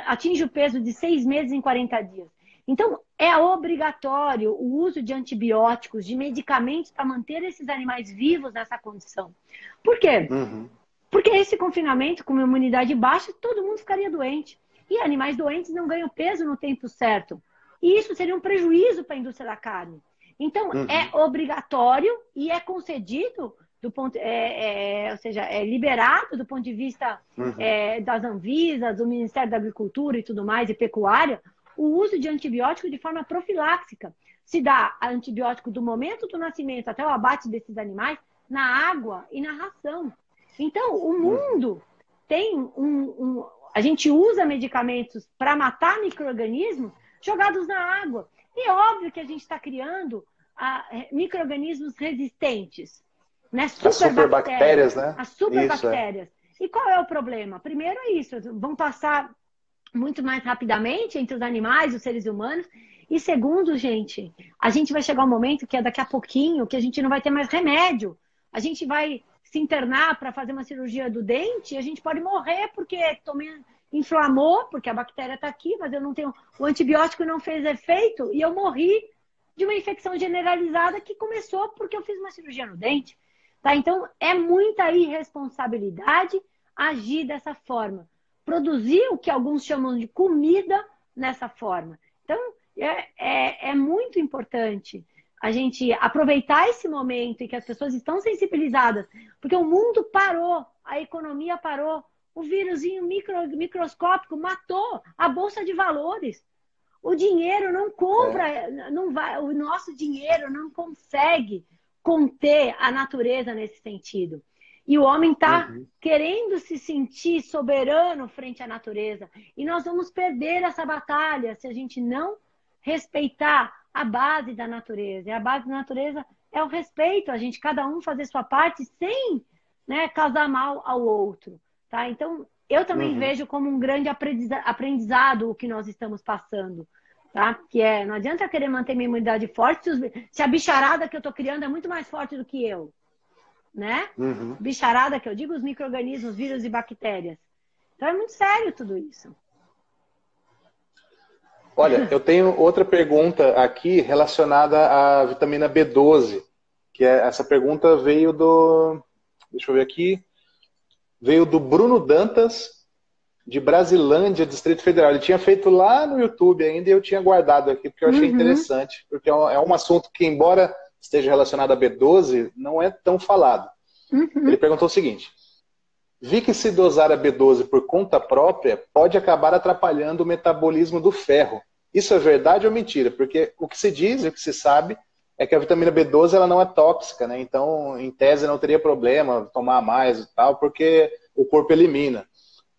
atinge o peso de 6 meses em 40 dias. Então, é obrigatório o uso de antibióticos, de medicamentos para manter esses animais vivos nessa condição. Por quê? Porque esse confinamento, com uma imunidade baixa, todo mundo ficaria doente. E animais doentes não ganham peso no tempo certo. E isso seria um prejuízo para a indústria da carne. Então, é obrigatório e é concedido, ou seja, é liberado do ponto de vista das Anvisas, do Ministério da Agricultura e tudo mais, e pecuária, o uso de antibiótico de forma profiláxica. Se dá antibiótico do momento do nascimento até o abate desses animais na água e na ração. Então, o mundo tem a gente usa medicamentos para matar micro-organismos jogados na água. E é óbvio que a gente está criando micro-organismos resistentes. Né? As superbactérias, né? As superbactérias. E qual é o problema? Primeiro é isso, vão passar muito mais rapidamente entre os animais e os seres humanos. E segundo, gente, a gente vai chegar um momento que é daqui a pouquinho, que a gente não vai ter mais remédio. A gente vai se internar para fazer uma cirurgia do dente e a gente pode morrer porque inflamou, porque a bactéria está aqui, mas eu não tenho, o antibiótico não fez efeito e eu morri de uma infecção generalizada que começou porque eu fiz uma cirurgia no dente. Tá? Então, é muita irresponsabilidade agir dessa forma. Produzir o que alguns chamam de comida nessa forma. Então, é muito importante a gente aproveitar esse momento em que as pessoas estão sensibilizadas, porque o mundo parou, a economia parou, o vírusinho microscópico matou a bolsa de valores. O dinheiro não compra, não vai, o nosso dinheiro não consegue conter a natureza nesse sentido. E o homem está querendo se sentir soberano frente à natureza. E nós vamos perder essa batalha se a gente não respeitar a base da natureza. E a base da natureza é o respeito, a gente, cada um fazer sua parte sem, né, causar mal ao outro. Tá? Então, eu também vejo como um grande aprendizado o que nós estamos passando. Tá? Que não adianta querer manter minha imunidade forte se a bicharada que eu estou criando é muito mais forte do que eu. Né? Bicharada que eu digo, os micro-organismos, vírus e bactérias. Então é muito sério tudo isso. Olha, eu tenho outra pergunta aqui relacionada à vitamina B12, que essa pergunta veio deixa eu ver aqui, veio do Bruno Dantas, de Brasilândia, Distrito Federal. Ele tinha feito lá no YouTube ainda e eu tinha guardado aqui, porque eu achei interessante, porque é um assunto que, embora esteja relacionado a B12, não é tão falado. Ele perguntou o seguinte: vi que se dosar a B12 por conta própria pode acabar atrapalhando o metabolismo do ferro. Isso é verdade ou mentira? Porque o que se diz, o que se sabe, é que a vitamina B12 ela não é tóxica, né? Então, em tese, não teria problema tomar mais e tal, porque o corpo elimina.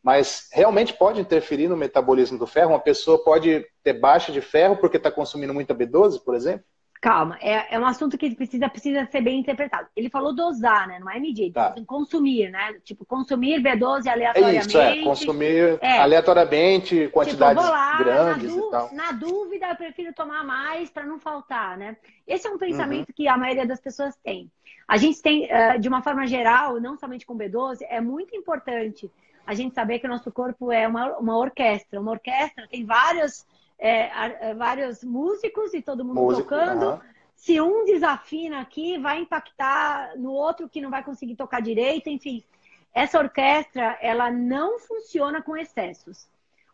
Mas realmente pode interferir no metabolismo do ferro? Uma pessoa pode ter baixa de ferro porque está consumindo muita B12, por exemplo? Calma, é um assunto que precisa ser bem interpretado. Ele falou dosar, né? Não é medir, consumir, né? Tipo, consumir B12 aleatoriamente. É isso, consumir aleatoriamente, quantidades grandes e tal. Na dúvida, eu prefiro tomar mais para não faltar, né? Esse é um pensamento que a maioria das pessoas tem. A gente tem, de uma forma geral, não somente com B12, é muito importante a gente saber que o nosso corpo é uma orquestra. Uma orquestra tem vários músicos e todo mundo tocando. Se um desafina aqui, vai impactar no outro que não vai conseguir tocar direito. Enfim, essa orquestra, ela não funciona com excessos.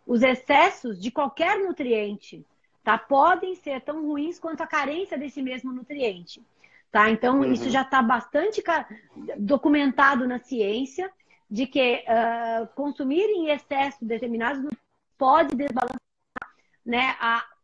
Os excessos de qualquer nutriente, tá, podem ser tão ruins quanto a carência desse mesmo nutriente. Tá? Então, isso já está bastante documentado na ciência, de que consumir em excesso determinados nutrientes pode desbalancear, né,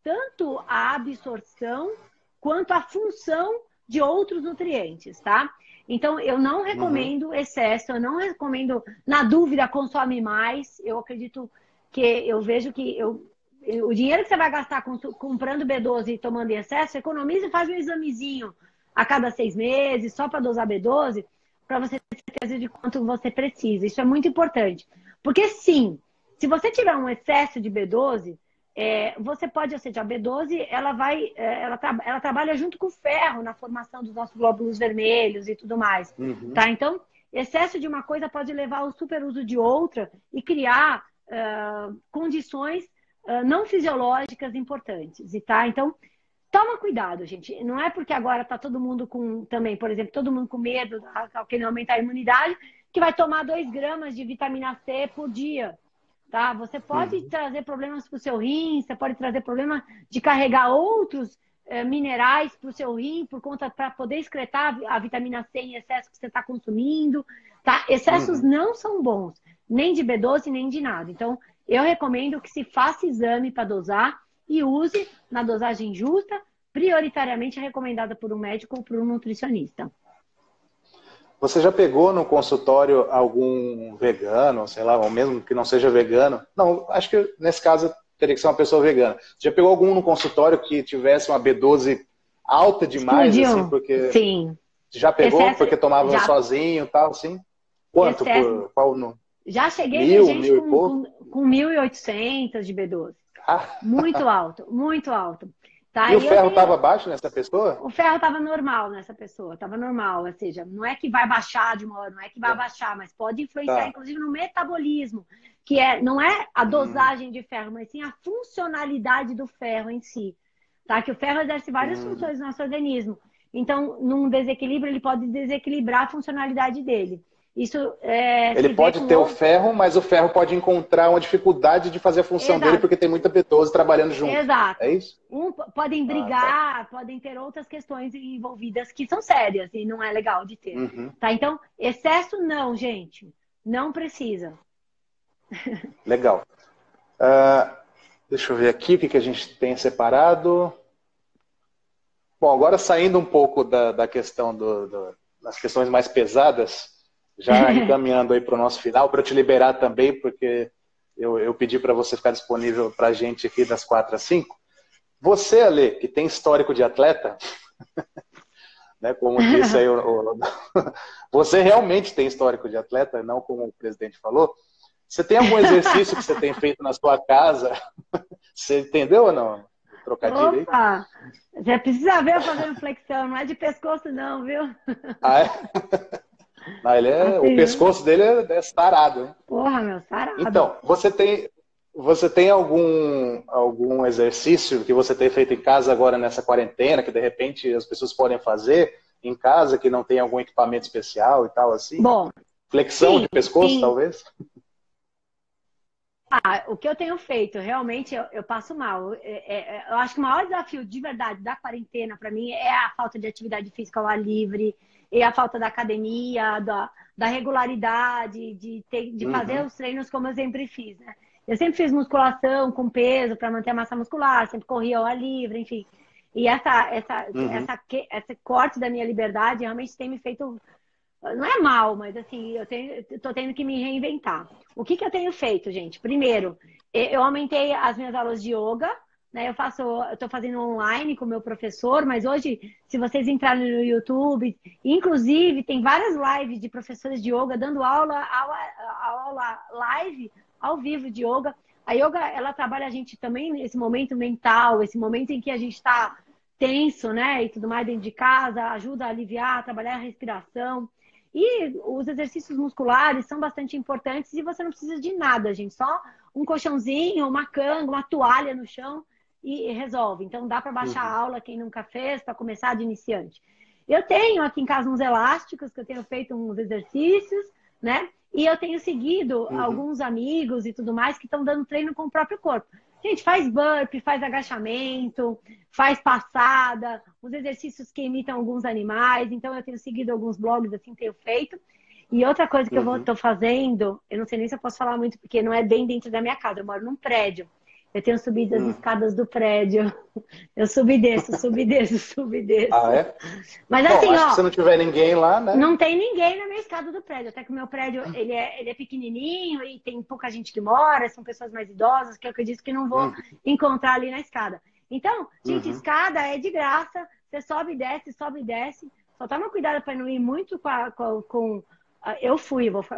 tanto a absorção quanto a função de outros nutrientes, tá? Então, eu não recomendo excesso, eu não recomendo, na dúvida, consome mais. Eu acredito eu vejo que o dinheiro que você vai gastar comprando B12 e tomando em excesso, economiza e faz um examezinho a cada 6 meses, só para dosar B12, para você ter certeza de quanto você precisa. Isso é muito importante. Porque, sim, se você tiver um excesso de B12, você pode, ou seja, a B12, ela trabalha junto com o ferro na formação dos nossos glóbulos vermelhos e tudo mais, tá? Então, excesso de uma coisa pode levar ao superuso de outra e criar condições não fisiológicas importantes, tá? Então, toma cuidado, gente. Não é porque agora tá todo mundo também, por exemplo, todo mundo com medo, que não aumentar a imunidade, que vai tomar 2 gramas de vitamina C por dia. Tá? Você pode trazer problemas para o seu rim, você pode trazer problema de carregar outros minerais para o seu rim para poder excretar a vitamina C em excesso que você está consumindo. Tá? Excessos não são bons, nem de B12, nem de nada. Então, eu recomendo que se faça exame para dosar e use na dosagem justa, prioritariamente recomendada por um médico ou por um nutricionista. Você já pegou no consultório algum vegano, sei lá, ou mesmo que não seja vegano? Não, acho que nesse caso teria que ser uma pessoa vegana. Já pegou algum no consultório que tivesse uma B12 alta demais? Explodiu. Assim, porque... Sim. Já pegou porque tomava sozinho e tal, assim? Quanto? Já cheguei 1000, gente 1000 e pouco? com 1.800 de B12. Muito alto, muito alto. Tá? E o ferro estava baixo nessa pessoa? O ferro estava normal nessa pessoa, estava normal. Ou seja, não é que vai baixar de uma hora, não é que vai baixar, mas pode influenciar, inclusive, no metabolismo, que não é a dosagem de ferro, mas sim a funcionalidade do ferro em si. Tá? Que o ferro exerce várias funções no nosso organismo. Então, num desequilíbrio, ele pode desequilibrar a funcionalidade dele. Isso ele pode ter o ferro, mas o ferro pode encontrar uma dificuldade de fazer a função dele porque tem muita B12 trabalhando junto. Exato. É isso? Podem brigar, podem ter outras questões envolvidas que são sérias e não é legal de ter. Tá? Então, excesso não, gente. Não precisa. Legal. Deixa eu ver aqui o que a gente tem separado. Bom, agora saindo um pouco da questão das questões mais pesadas, já encaminhando aí para o nosso final, para eu te liberar também, porque eu pedi para você ficar disponível para a gente aqui das 4 às 5. Você, Ale, que tem histórico de atleta, né, como disse aí, você realmente tem histórico de atleta, não como o presidente falou. Você tem algum exercício que você tem feito na sua casa? Você entendeu ou não? Trocadilho aí? Opa! Você precisa ver eu fazendo flexão, não é de pescoço não, viu? Ah, é? Não, assim, o pescoço dele é sarado, né? Porra, meu, sarado. Então, você tem algum exercício que você tem feito em casa agora nessa quarentena, que de repente as pessoas podem fazer em casa, que não tem algum equipamento especial e tal assim? Bom, flexão de pescoço, talvez? O que eu tenho feito, realmente eu passo mal. Eu acho que o maior desafio de verdade da quarentena para mim é a falta de atividade física ao ar livre, e a falta da academia, da regularidade, de fazer os treinos como eu sempre fiz, né? Eu sempre fiz musculação com peso para manter a massa muscular, sempre corria ao ar livre, enfim. E esse corte da minha liberdade realmente tem me feito... Não é mal, mas assim, eu tô tendo que me reinventar. O que eu tenho feito, gente? Primeiro, eu aumentei as minhas aulas de yoga, né? Eu tô fazendo online com o meu professor, mas hoje, se vocês entrarem no YouTube, inclusive tem várias lives de professores de yoga dando aula live, ao vivo de yoga. A yoga, ela trabalha a gente também nesse momento mental, esse momento em que a gente está tenso, né? E tudo mais dentro de casa, ajuda a aliviar, a trabalhar a respiração. E os exercícios musculares são bastante importantes e você não precisa de nada, gente. Só um colchãozinho, uma canga, uma toalha no chão e resolve. Então dá para baixar a aula, quem nunca fez, para começar de iniciante. Eu tenho aqui em casa uns elásticos, que eu tenho feito uns exercícios, né? E eu tenho seguido alguns amigos e tudo mais que estão dando treino com o próprio corpo. Gente, faz burpee, faz agachamento, faz passada, os exercícios que imitam alguns animais. Então, eu tenho seguido alguns blogs, assim, tenho feito. E outra coisa que eu tô fazendo, eu não sei nem se eu posso falar muito, porque não é bem dentro da minha casa, eu moro num prédio. Eu tenho subido as escadas do prédio. Eu subo e desço, subo e desço, subo e desço. Ah, é? Mas bom, assim, acho que se não tiver ninguém lá, né? Não tem ninguém na minha escada do prédio. Até que o meu prédio, ele é pequenininho e tem pouca gente que mora, são pessoas mais idosas, que eu acredito que não vou encontrar ali na escada. Então, gente, escada é de graça. Você sobe e desce, sobe e desce. Só toma cuidado para não ir muito com eu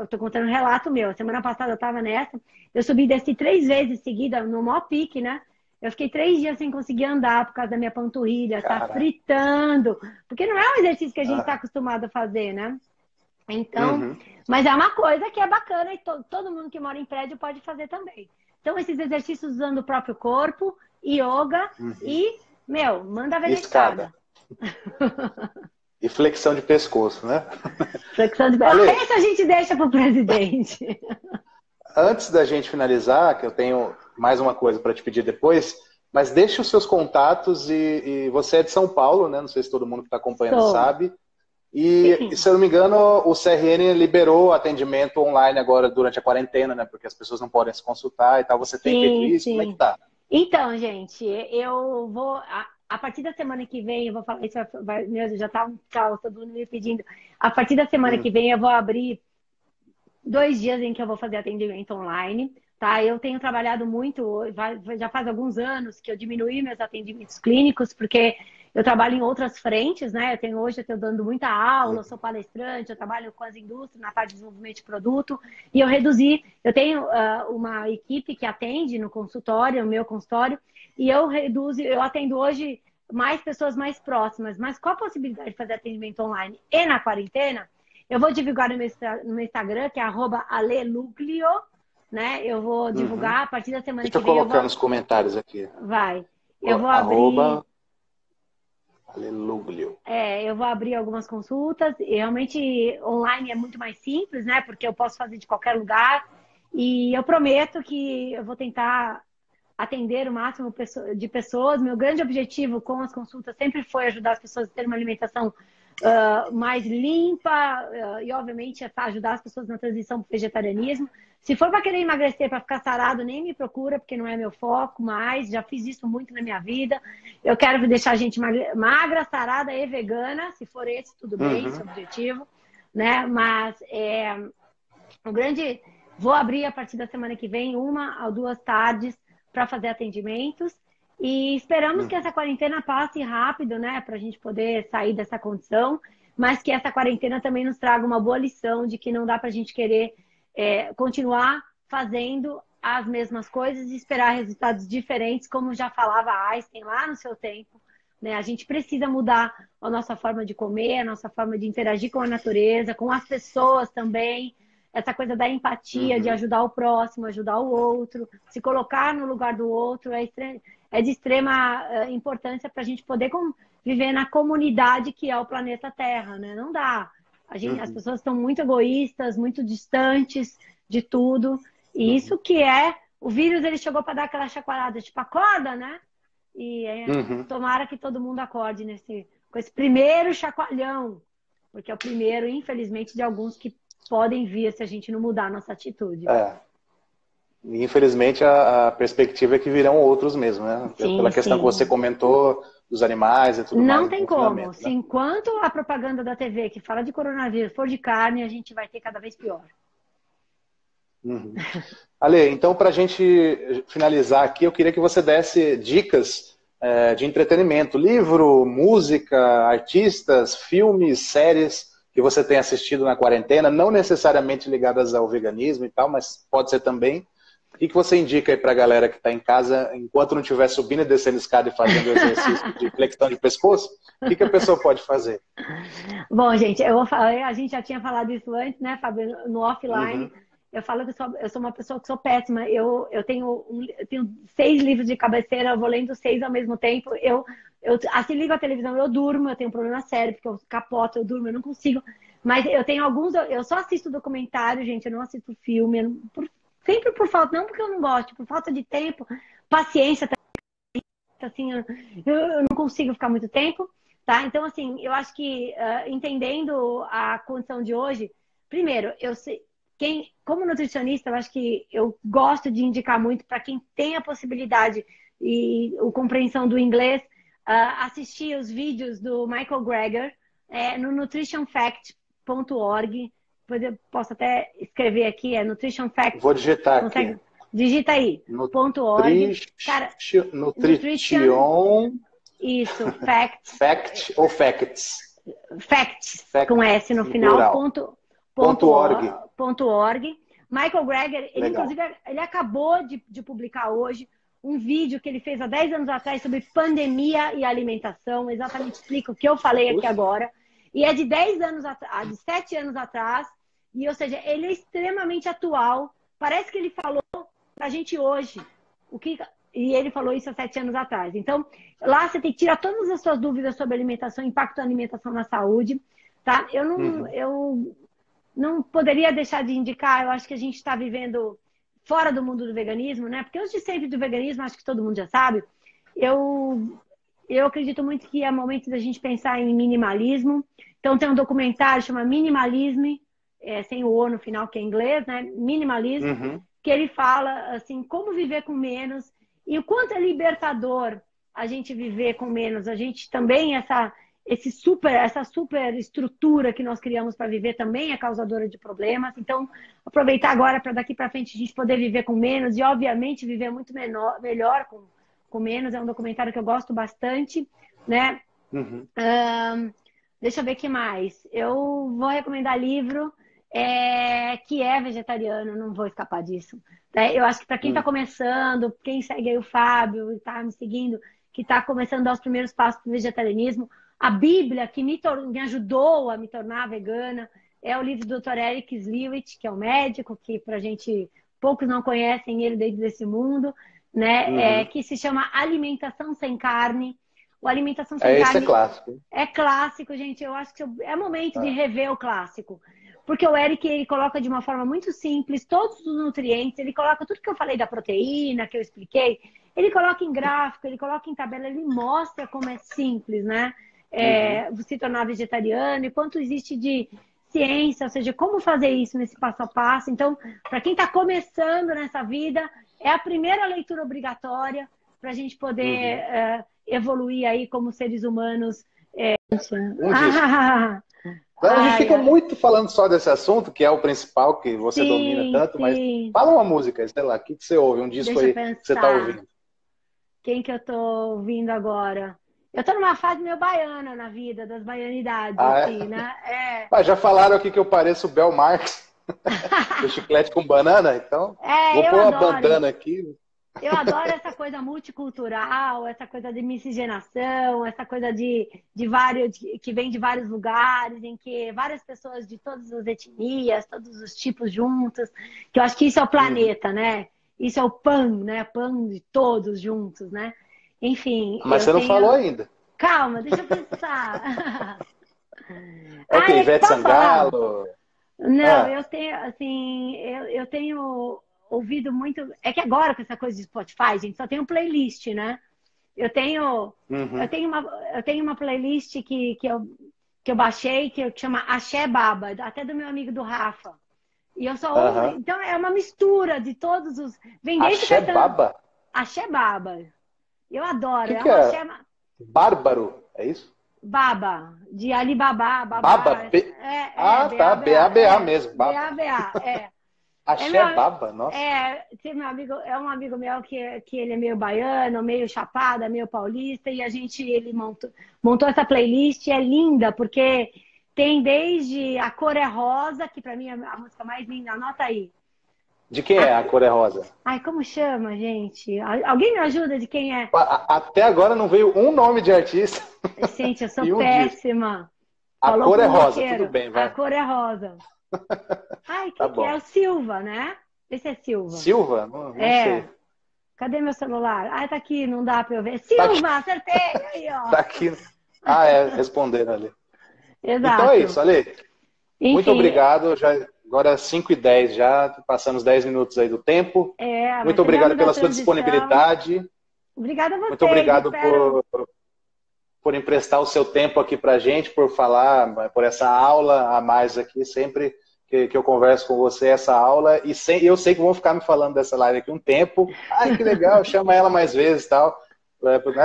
tô contando um relato meu. Semana passada eu tava nessa. Eu subi e desci 3 vezes seguida, no maior pique, né? Eu fiquei 3 dias sem conseguir andar por causa da minha panturrilha, tá Cara. fritando. Porque não é um exercício que a gente está Ah. acostumado a fazer, né? Então, Uhum. mas é uma coisa que é bacana e todo mundo que mora em prédio pode fazer também. Então, esses exercícios usando o próprio corpo, yoga Uhum. e, meu, manda ver E na escada. escada. E flexão de pescoço, né? Flexão de... Ale, Essa a gente deixa pro presidente. antes da gente finalizar, que eu tenho mais uma coisa para te pedir depois, mas deixe os seus contatos e você é de São Paulo, né? Não sei se todo mundo que está acompanhando Sou. sabe. E, Sim. se eu não me engano, o CRN liberou atendimento online agora durante a quarentena, né? Porque as pessoas não podem se consultar e tal. Você tem feito Sim, isso? Como é que sim. tá? Então, gente, eu vou. A partir da semana que vem, eu vou falar. Isso meu Deus, já tá um caos, todo mundo me pedindo. A partir da semana que Hum, vem, eu vou abrir 2 dias em que eu vou fazer atendimento online, tá? Eu tenho trabalhado muito, já faz alguns anos que eu diminuí meus atendimentos clínicos, porque eu trabalho em outras frentes, né? Hoje eu estou dando muita aula, eu sou palestrante, eu trabalho com as indústrias na parte de desenvolvimento de produto, e eu reduzi, eu tenho uma equipe que atende no consultório, no meu consultório, e eu atendo hoje mais pessoas mais próximas, mas com a possibilidade de fazer atendimento online e na quarentena, eu vou divulgar no meu Instagram, que é @aleluglio, né? Eu vou uhum. divulgar a partir da semana Deixa que eu vem. colocar nos comentários aqui. Vai. Eu vou abrir, Arroba Aleluglio. eu vou abrir algumas consultas. E realmente online é muito mais simples, né? Porque eu posso fazer de qualquer lugar. E eu prometo que eu vou tentar atender o máximo de pessoas. Meu grande objetivo com as consultas sempre foi ajudar as pessoas a terem uma alimentação mais limpa e, obviamente, ajudar as pessoas na transição para o vegetarianismo. Se for para querer emagrecer, para ficar sarado, nem me procura, porque não é meu foco, mas já fiz isso muito na minha vida. Eu quero deixar a gente magra, sarada e vegana. Se for esse, tudo bem, esse é Uhum. o objetivo, né? Mas o grande... Vou abrir a partir da semana que vem, 1 ou 2 tardes, para fazer atendimentos. E esperamos que essa Uhum. quarentena passe rápido, né? Para a gente poder sair dessa condição. Mas que essa quarentena também nos traga uma boa lição de que não dá para a gente querer continuar fazendo as mesmas coisas e esperar resultados diferentes, como já falava Einstein lá no seu tempo. Né? A gente precisa mudar a nossa forma de comer, a nossa forma de interagir com a natureza, com as pessoas também. Essa coisa da empatia, de Uhum. ajudar o próximo, ajudar o outro, se colocar no lugar do outro, é de extrema importância para a gente poder viver na comunidade que é o planeta Terra, né? Não dá. As Uhum. pessoas estão muito egoístas, muito distantes de tudo. E Uhum. isso que o vírus, ele chegou para dar aquela chacoalhada, tipo, acorda, né? E Uhum. tomara que todo mundo acorde com esse primeiro chacoalhão, porque é o primeiro, infelizmente, de alguns que podem vir se a gente não mudar a nossa atitude. É. E, infelizmente, a perspectiva é que virão outros mesmo, né? Sim, Pela questão que você sim. comentou dos animais e tudo mais Não no tem como. confinamento, Se né? enquanto a propaganda da TV que fala de coronavírus for de carne, a gente vai ter cada vez pior. Uhum. Ale, então, para a gente finalizar aqui, eu queria que você desse dicas de entretenimento, livro, música, artistas, filmes, séries que você tem assistido na quarentena, não necessariamente ligadas ao veganismo e tal, mas pode ser também. O que você indica aí para a galera que está em casa, enquanto não estiver subindo e descendo escada e fazendo exercício de flexão de pescoço, o que a pessoa pode fazer? Bom, gente, eu vou falar, a gente já tinha falado isso antes, né, Fábio, no offline. Uhum. Eu falo que eu sou uma pessoa que sou péssima. Eu tenho 6 livros de cabeceira, eu vou lendo 6 ao mesmo tempo. Assim, ligo a televisão, eu durmo, eu tenho um problema sério, porque eu capoto, eu durmo, eu não consigo. Mas eu tenho alguns, eu só assisto documentário, gente, eu não assisto filme, sempre por falta, não porque eu não gosto, por falta de tempo, paciência, assim, eu não consigo ficar muito tempo, tá? Então, assim, eu acho que entendendo a condição de hoje, primeiro, eu sei, como nutricionista, eu acho que eu gosto de indicar muito para quem tem a possibilidade e a compreensão do inglês, assistir os vídeos do Michael Greger no nutritionfact.org. Depois eu posso até escrever aqui, nutritionfact. Vou digitar aqui. Consegue? Digita aí, .org. Cara, nutrition, Nutrition isso, facts, Fact ou Facts? facts, com Fact, S no em final, plural. .org. .org. Michael Greger, ele Legal. inclusive, ele acabou de publicar hoje um vídeo que ele fez há 10 anos atrás sobre pandemia e alimentação, exatamente explica o que eu falei aqui agora. E é de 10 anos atrás, de 7 anos atrás, e ou seja, ele é extremamente atual. Parece que ele falou pra gente hoje. E ele falou isso há 7 anos atrás. Então, lá você tem que tirar todas as suas dúvidas sobre alimentação, impacto da alimentação na saúde. Tá? Eu não poderia deixar de indicar, eu acho que a gente está vivendo fora do mundo do veganismo, né? Porque os de sempre do veganismo, acho que todo mundo já sabe. Eu acredito muito que é momento da gente pensar em minimalismo. Então, tem um documentário chamado Minimalism, sem o O no final, que é em inglês, né? Minimalism, que ele fala, assim, como viver com menos e o quanto é libertador a gente viver com menos. A gente também, essa super estrutura que nós criamos para viver também é causadora de problemas. Então, aproveitar agora para daqui para frente a gente poder viver com menos e, obviamente, viver muito melhor com menos. É um documentário que eu gosto bastante, né? Deixa eu ver o que mais. Eu vou recomendar livro que é vegetariano, não vou escapar disso. Eu acho que para quem está começando, quem segue aí o Fábio e está me seguindo, que está começando a dar os primeiros passos para o vegetarianismo, a Bíblia que me ajudou a me tornar vegana é o livro do Dr. Eric Sliwit, que é um médico que poucos não conhecem ele dentro desse mundo, né? Que se chama Alimentação Sem Carne. O Alimentação Sem Carne é clássico. É clássico, gente. Eu acho que é momento de rever o clássico. Porque o Eric, ele coloca de uma forma muito simples todos os nutrientes, ele coloca tudo que eu falei da proteína, que eu expliquei, ele coloca em gráfico, ele coloca em tabela, ele mostra como é simples, né? Se tornar vegetariano e quanto existe de ciência, ou seja, como fazer isso nesse passo a passo. Então, para quem está começando nessa vida, é a primeira leitura obrigatória para a gente poder evoluir aí como seres humanos. A gente fica muito falando só desse assunto, que é o principal, que você domina tanto, mas fala uma música, sei lá, o que você ouve, um disco aí que você está ouvindo. Quem que eu tô ouvindo agora? Eu tô numa fase meio baiana na vida, das baianidades, assim, né? Mas já falaram aqui que eu pareço o Bel Marx, do Chiclete com Banana, então vou pôr uma bandana aqui. Eu adoro essa coisa multicultural, essa coisa de miscigenação, essa coisa que vem de vários lugares, em que várias pessoas de todas as etnias, todos os tipos juntos, que eu acho que isso é o planeta, né? Isso é o PAN, né? PAN de todos juntos, né? Enfim. Mas você não falou ainda. Calma, deixa eu pensar. Ivete Sangalo. Não, eu tenho, assim, eu tenho ouvido muito. É que agora, com essa coisa de Spotify, gente, só tem um playlist, né? Eu tenho uma playlist que eu baixei, que chama Axé Baba, até do meu amigo do Rafa. E eu só ouço. Então é uma mistura de todos os. Axé Baba? Axé Baba. Eu adoro. Que é? Axé... Bárbaro, é isso? Baba, de Alibaba. Baba? Tá, B-A-B-A mesmo. B-A-B-A, Axé Baba, nossa. É um amigo meu que ele é meio baiano, meio chapada, meio paulista, e ele montou essa playlist, é linda, porque tem desde A Cor é Rosa, que pra mim é a música mais linda, anota aí. De quem é A Cor é Rosa? Ai, como chama, gente? Alguém me ajuda de quem é? Até agora não veio um nome de artista. Gente, eu sou péssima. A Cor é Rosa, tudo bem, vai. A Cor é Rosa. Ai, tá que é? O Silva, né? Esse é Silva. Silva? Não sei. Cadê meu celular? Ah, tá aqui, não dá pra eu ver. Silva, acertei! Aí, ó. Tá aqui. Responderam ali. Exato. Então é isso, Ale. Enfim, muito obrigado. Agora 5h10 já, passando os 10 minutos aí do tempo. Muito obrigado pela sua disponibilidade. Obrigada a você. Muito obrigado por emprestar o seu tempo aqui pra gente, por falar, por essa aula a mais aqui, sempre que eu converso com você, essa aula, e eu sei que vão ficar me falando dessa live aqui um tempo. Ai, que legal, chama ela mais vezes e tal.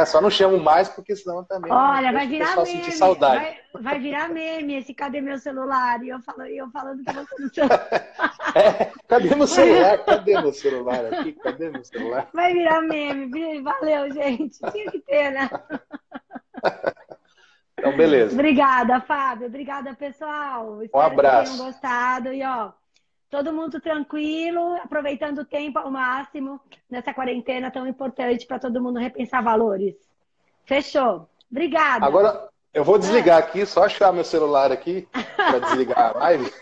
Só não chamo mais, porque senão também. Olha, vai virar meme. Sentir saudade. Vai virar meme esse cadê meu celular? E eu falando que você no celular. Cadê meu celular? Cadê meu celular aqui? Cadê meu celular? Vai virar meme. Valeu, gente. Tinha que ter, né? Então, beleza. Obrigada, Fábio. Obrigada, pessoal. Um abraço. Que tenham gostado. E, todo mundo tranquilo, aproveitando o tempo ao máximo nessa quarentena tão importante para todo mundo repensar valores. Fechou. Obrigada. Agora, eu vou desligar aqui, só achar meu celular aqui para desligar a live.